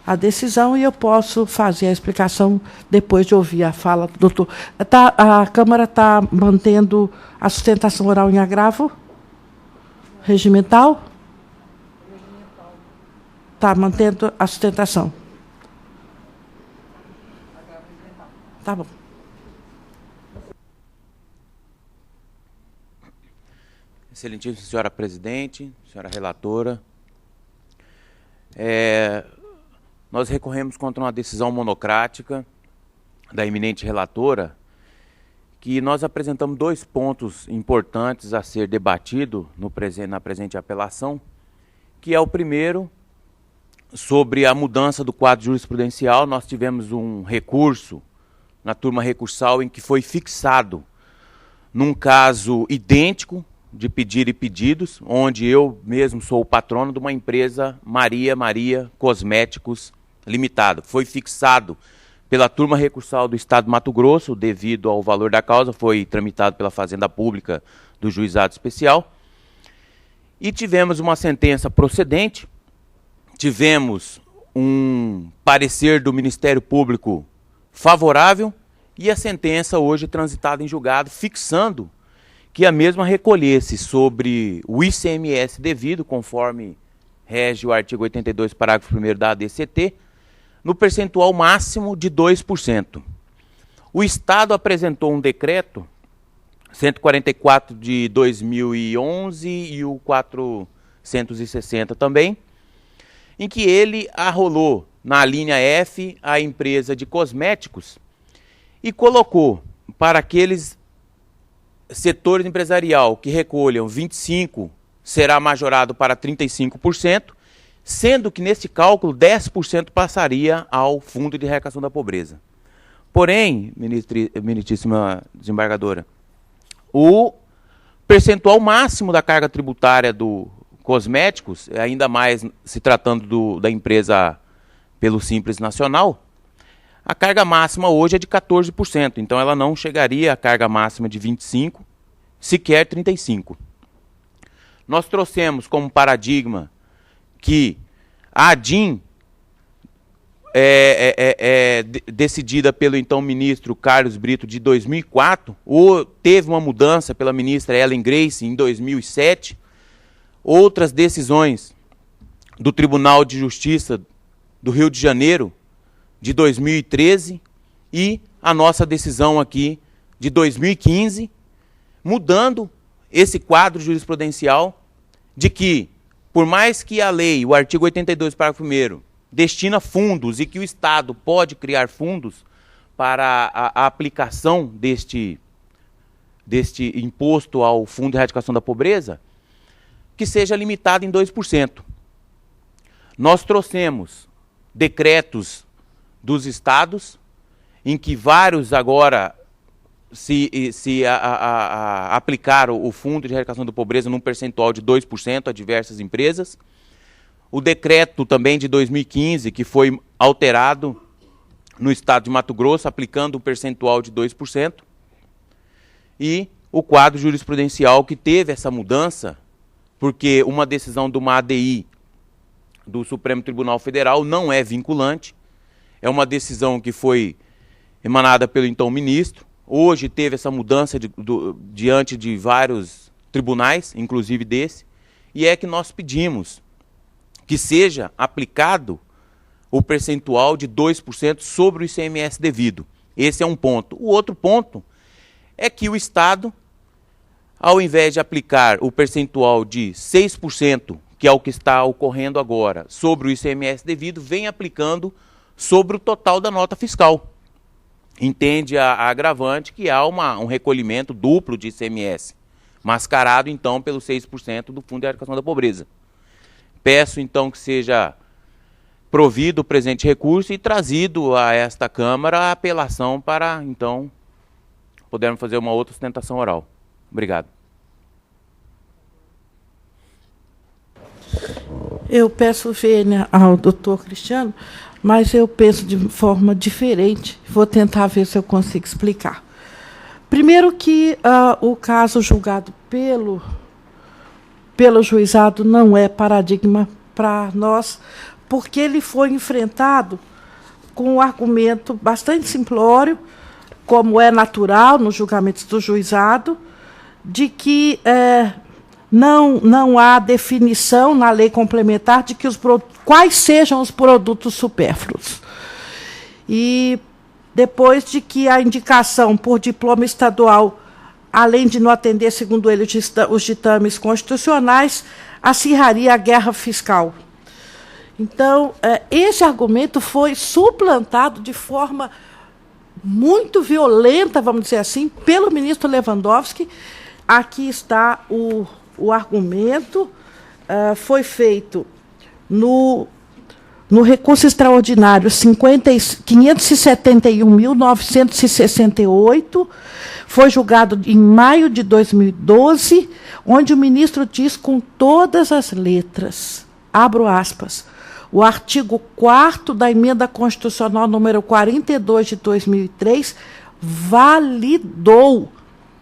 E: a decisão, e eu posso fazer a explicação depois de ouvir a fala do doutor. A Câmara está mantendo a sustentação oral em agravo? Regimental? Está mantendo a sustentação. Tá bom.
F: Excelentíssima senhora presidente, senhora relatora, nós recorremos contra uma decisão monocrática da eminente relatora, que nós apresentamos 2 pontos importantes a ser debatido na presente apelação, que é o primeiro, sobre a mudança do quadro jurisprudencial. Nós tivemos um recurso na turma recursal em que foi fixado, num caso idêntico, de pedir e pedidos, onde eu mesmo sou o patrono de uma empresa Maria Cosméticos Limitada. Foi fixado pela turma recursal do Estado do Mato Grosso, devido ao valor da causa, foi tramitado pela Fazenda Pública do Juizado Especial. E tivemos uma sentença procedente, tivemos um parecer do Ministério Público favorável e a sentença hoje transitada em julgado, fixando que a mesma recolhesse sobre o ICMS devido, conforme rege o artigo 82, parágrafo 1º da ADCT, no percentual máximo de 2%. O Estado apresentou um decreto, 144 de 2011 e o 460 também, em que ele arrolou na linha F a empresa de cosméticos e colocou para aqueles setores empresarial que recolham 25%, será majorado para 35%, sendo que nesse cálculo 10% passaria ao Fundo de Erradicação da Pobreza. Porém, ministríssima desembargadora, o percentual máximo da carga tributária do cosméticos, ainda mais se tratando da empresa pelo Simples Nacional, a carga máxima hoje é de 14%, então ela não chegaria à carga máxima de 25%, sequer 35%. Nós trouxemos como paradigma que a ADIM, decidida pelo então ministro Carlos Brito de 2004, teve uma mudança pela ministra Ellen Grace em 2007, outras decisões do Tribunal de Justiça do Rio de Janeiro de 2013 e a nossa decisão aqui de 2015, mudando esse quadro jurisprudencial de que, por mais que a lei, o artigo 82, parágrafo 1º, destina fundos e que o Estado pode criar fundos para a aplicação deste imposto ao Fundo de Erradicação da Pobreza, que seja limitado em 2%. Nós trouxemos decretos dos estados, em que vários agora aplicaram o Fundo de Erradicação da Pobreza num percentual de 2% a diversas empresas. O decreto também de 2015, que foi alterado no estado de Mato Grosso, aplicando um percentual de 2%. E o quadro jurisprudencial que teve essa mudança porque uma decisão de uma ADI do Supremo Tribunal Federal não é vinculante, é uma decisão que foi emanada pelo então ministro. Hoje teve essa mudança diante de vários tribunais, inclusive desse, e é que nós pedimos que seja aplicado o percentual de 2% sobre o ICMS devido. Esse é um ponto. O outro ponto é que o Estado, ao invés de aplicar o percentual de 6%, que é o que está ocorrendo agora, sobre o ICMS devido, vem aplicando sobre o total da nota fiscal. Entende a agravante que há um recolhimento duplo de ICMS, mascarado então pelo 6% do Fundo de Erradicação da Pobreza. Peço então que seja provido o presente recurso e trazido a esta Câmara a apelação para então podermos fazer uma outra sustentação oral. Obrigado.
E: Eu peço vênia ao doutor Cristiano, mas eu penso de forma diferente. Vou tentar ver se eu consigo explicar. Primeiro que o caso julgado pelo juizado não é paradigma para nós, porque ele foi enfrentado com um argumento bastante simplório, como é natural nos julgamentos do juizado, de que não há definição na lei complementar de que quais sejam os produtos supérfluos. E depois de que a indicação por diploma estadual, além de não atender, segundo ele, os ditames constitucionais, acirraria a guerra fiscal. Então, esse argumento foi suplantado de forma muito violenta, vamos dizer assim, pelo ministro Lewandowski. Aqui está o argumento, foi feito no recurso extraordinário 571.968, foi julgado em maio de 2012, onde o ministro diz com todas as letras, abro aspas, o artigo 4º da emenda constitucional número 42 de 2003 validou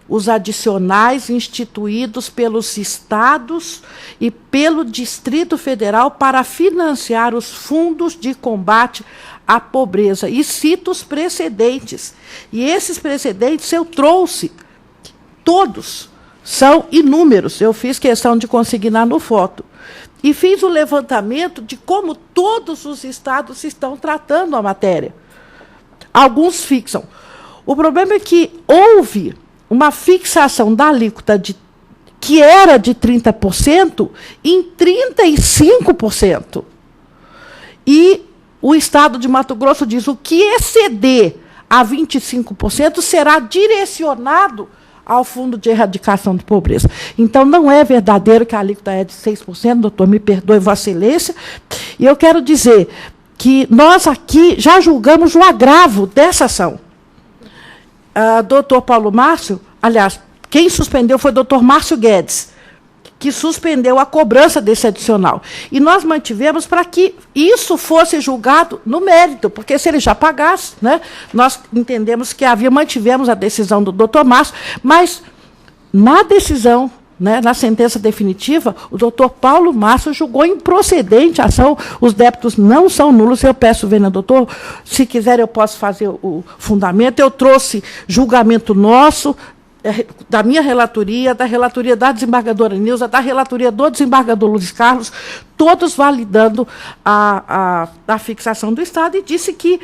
E: os adicionais instituídos pelos estados e pelo Distrito Federal para financiar os fundos de combate à pobreza. E cito os precedentes. E esses precedentes eu trouxe, todos, são inúmeros. Eu fiz questão de consignar no foto. E fiz o levantamento de como todos os estados estão tratando a matéria. Alguns fixam. O problema é que houve uma fixação da alíquota que era de 30% em 35%. E o Estado de Mato Grosso diz o que exceder a 25% será direcionado ao Fundo de Erradicação de Pobreza. Então, não é verdadeiro que a alíquota é de 6%, doutor, me perdoe, Vossa Excelência. E eu quero dizer que nós aqui já julgamos o agravo dessa ação. Doutor Paulo Márcio, aliás, quem suspendeu foi o doutor Márcio Guedes, que suspendeu a cobrança desse adicional. E nós mantivemos para que isso fosse julgado no mérito, porque se ele já pagasse, né, nós entendemos que mantivemos a decisão do doutor Márcio, mas na decisão, né, na sentença definitiva, o doutor Paulo Márcio julgou improcedente a ação, os débitos não são nulos. Eu peço, vênia, doutor, se quiser eu posso fazer o fundamento. Eu trouxe julgamento nosso, da minha relatoria, da relatoria da desembargadora Nilza, da relatoria do desembargador Luiz Carlos, todos validando a fixação do Estado, e disse que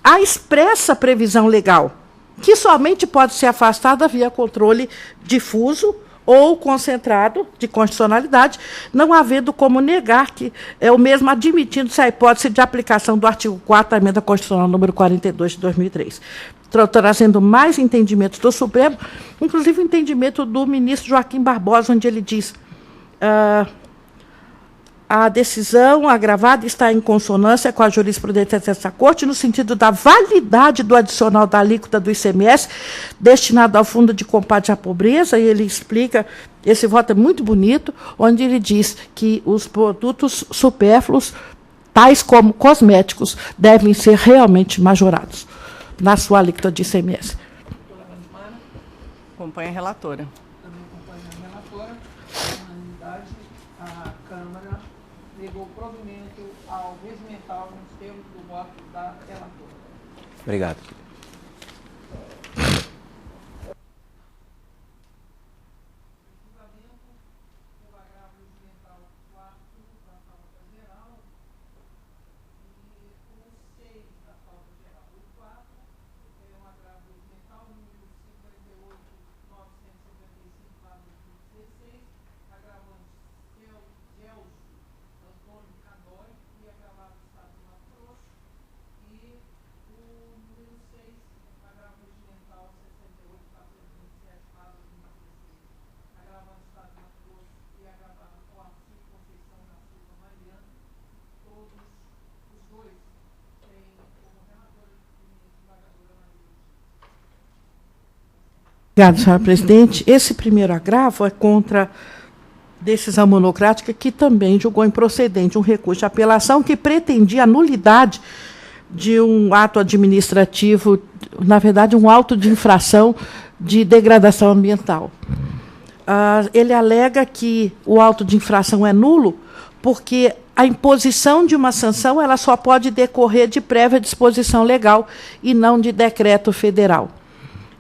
E: há expressa previsão legal, que somente pode ser afastada via controle difuso ou concentrado de constitucionalidade, não havendo como negar que é o mesmo admitindo-se a hipótese de aplicação do artigo 4º da emenda constitucional número 42 de 2003. Trazendo mais entendimentos do Supremo, inclusive o entendimento do ministro Joaquim Barbosa, onde ele diz a decisão agravada está em consonância com a jurisprudência dessa Corte, no sentido da validade do adicional da alíquota do ICMS destinado ao Fundo de Combate à Pobreza, e ele explica, esse voto é muito bonito, onde ele diz que os produtos supérfluos, tais como cosméticos, devem ser realmente majorados na sua alíquota de ICMS.
D: Acompanha a relatora.
A: Também acompanha a relatora. A unanimidade negou provimento ao regimental nos termos do voto da relatora.
F: Obrigado.
E: Obrigada, senhora presidente. Esse primeiro agravo é contra decisão monocrática que também julgou improcedente um recurso de apelação que pretendia a nulidade de um ato administrativo, na verdade, um auto de infração de degradação ambiental. Ele alega que o auto de infração é nulo porque a imposição de uma sanção ela só pode decorrer de prévia disposição legal e não de decreto federal.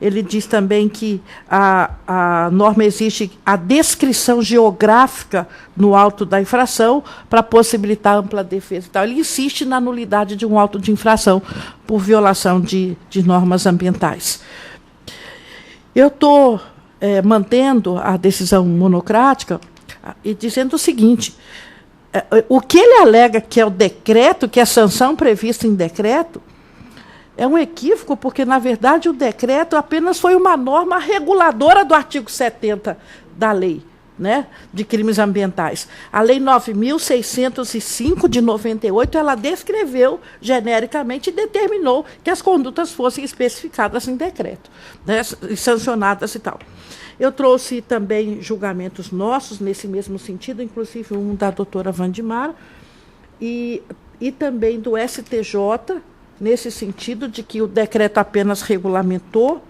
E: Ele diz também que a norma exige a descrição geográfica no auto da infração para possibilitar ampla defesa. Então, ele insiste na nulidade de um auto de infração por violação de normas ambientais. Eu estou mantendo a decisão monocrática e dizendo o seguinte: o que ele alega que é o decreto, que é a sanção prevista em decreto, é um equívoco, porque, na verdade, o decreto apenas foi uma norma reguladora do artigo 70 da lei, né, de crimes ambientais. A Lei 9.605, de 98, ela descreveu genericamente e determinou que as condutas fossem especificadas em decreto, né, e sancionadas e tal. Eu trouxe também julgamentos nossos nesse mesmo sentido, inclusive um da doutora Wandimara, e também do STJ, nesse sentido de que o decreto apenas regulamentou.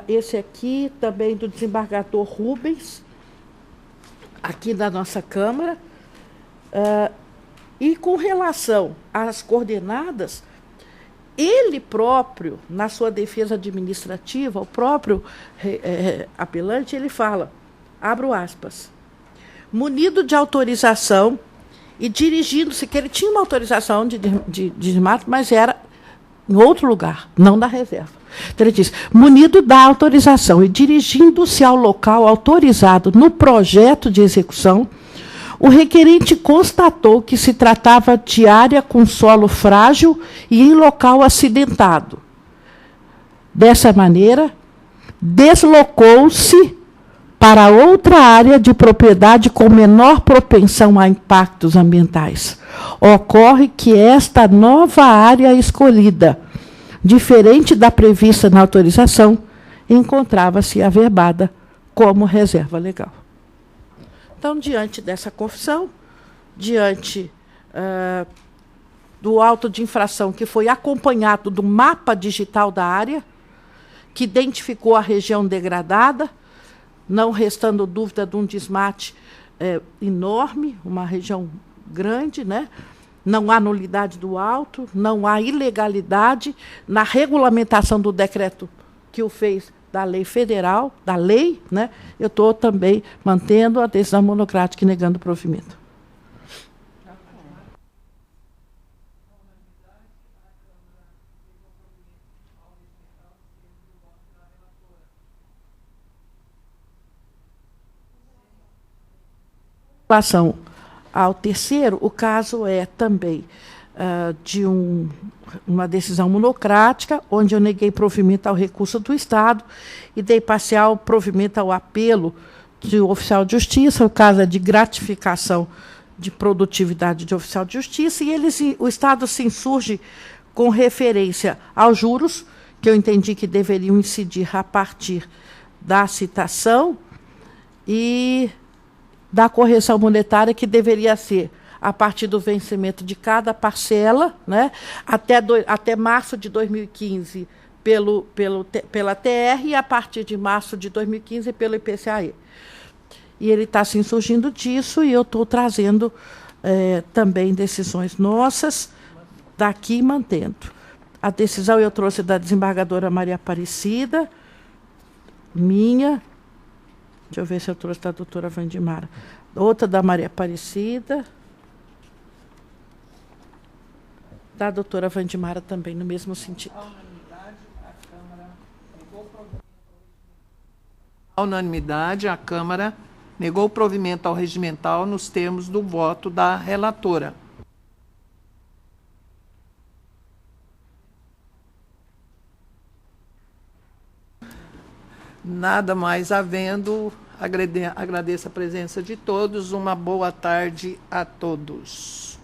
E: Esse aqui também do desembargador Rubens, aqui da nossa Câmara. E com relação às coordenadas, ele próprio, na sua defesa administrativa, o próprio apelante, ele fala, abro aspas, munido de autorização e dirigindo-se, que ele tinha uma autorização de desmato, mas era em outro lugar, não da reserva. Então, ele diz, munido da autorização e dirigindo-se ao local autorizado no projeto de execução, o requerente constatou que se tratava de área com solo frágil e em local acidentado. Dessa maneira, deslocou-se para outra área de propriedade com menor propensão a impactos ambientais. Ocorre que esta nova área escolhida, diferente da prevista na autorização, encontrava-se averbada como reserva legal. Então, diante dessa confissão, diante do auto de infração que foi acompanhado do mapa digital da área, que identificou a região degradada, não restando dúvida de um desmate enorme, uma região grande, né? Não há nulidade do auto, não há ilegalidade na regulamentação do decreto que o fez da lei federal, da lei, né? Eu estou também mantendo a decisão monocrática e negando o provimento. Em relação ao terceiro, o caso é também de uma decisão monocrática, onde eu neguei provimento ao recurso do Estado e dei parcial provimento ao apelo do oficial de justiça. O caso é de gratificação de produtividade de oficial de justiça, e o Estado se insurge com referência aos juros, que eu entendi que deveriam incidir a partir da citação, e da correção monetária, que deveria ser a partir do vencimento de cada parcela, né, até março de 2015 pela TR e a partir de março de 2015 pelo IPCAE. E ele está se insurgindo disso, e eu estou trazendo também decisões nossas, daqui mantendo. A decisão eu trouxe da desembargadora Maria Aparecida, minha, deixa eu ver se eu trouxe da doutora Wandimara, outra da Maria Aparecida, da doutora Wandimara também, no mesmo sentido.
A: À unanimidade, a Câmara negou o provimento ao regimental nos termos do voto da relatora. Nada mais havendo, agradeço a presença de todos. Uma boa tarde a todos.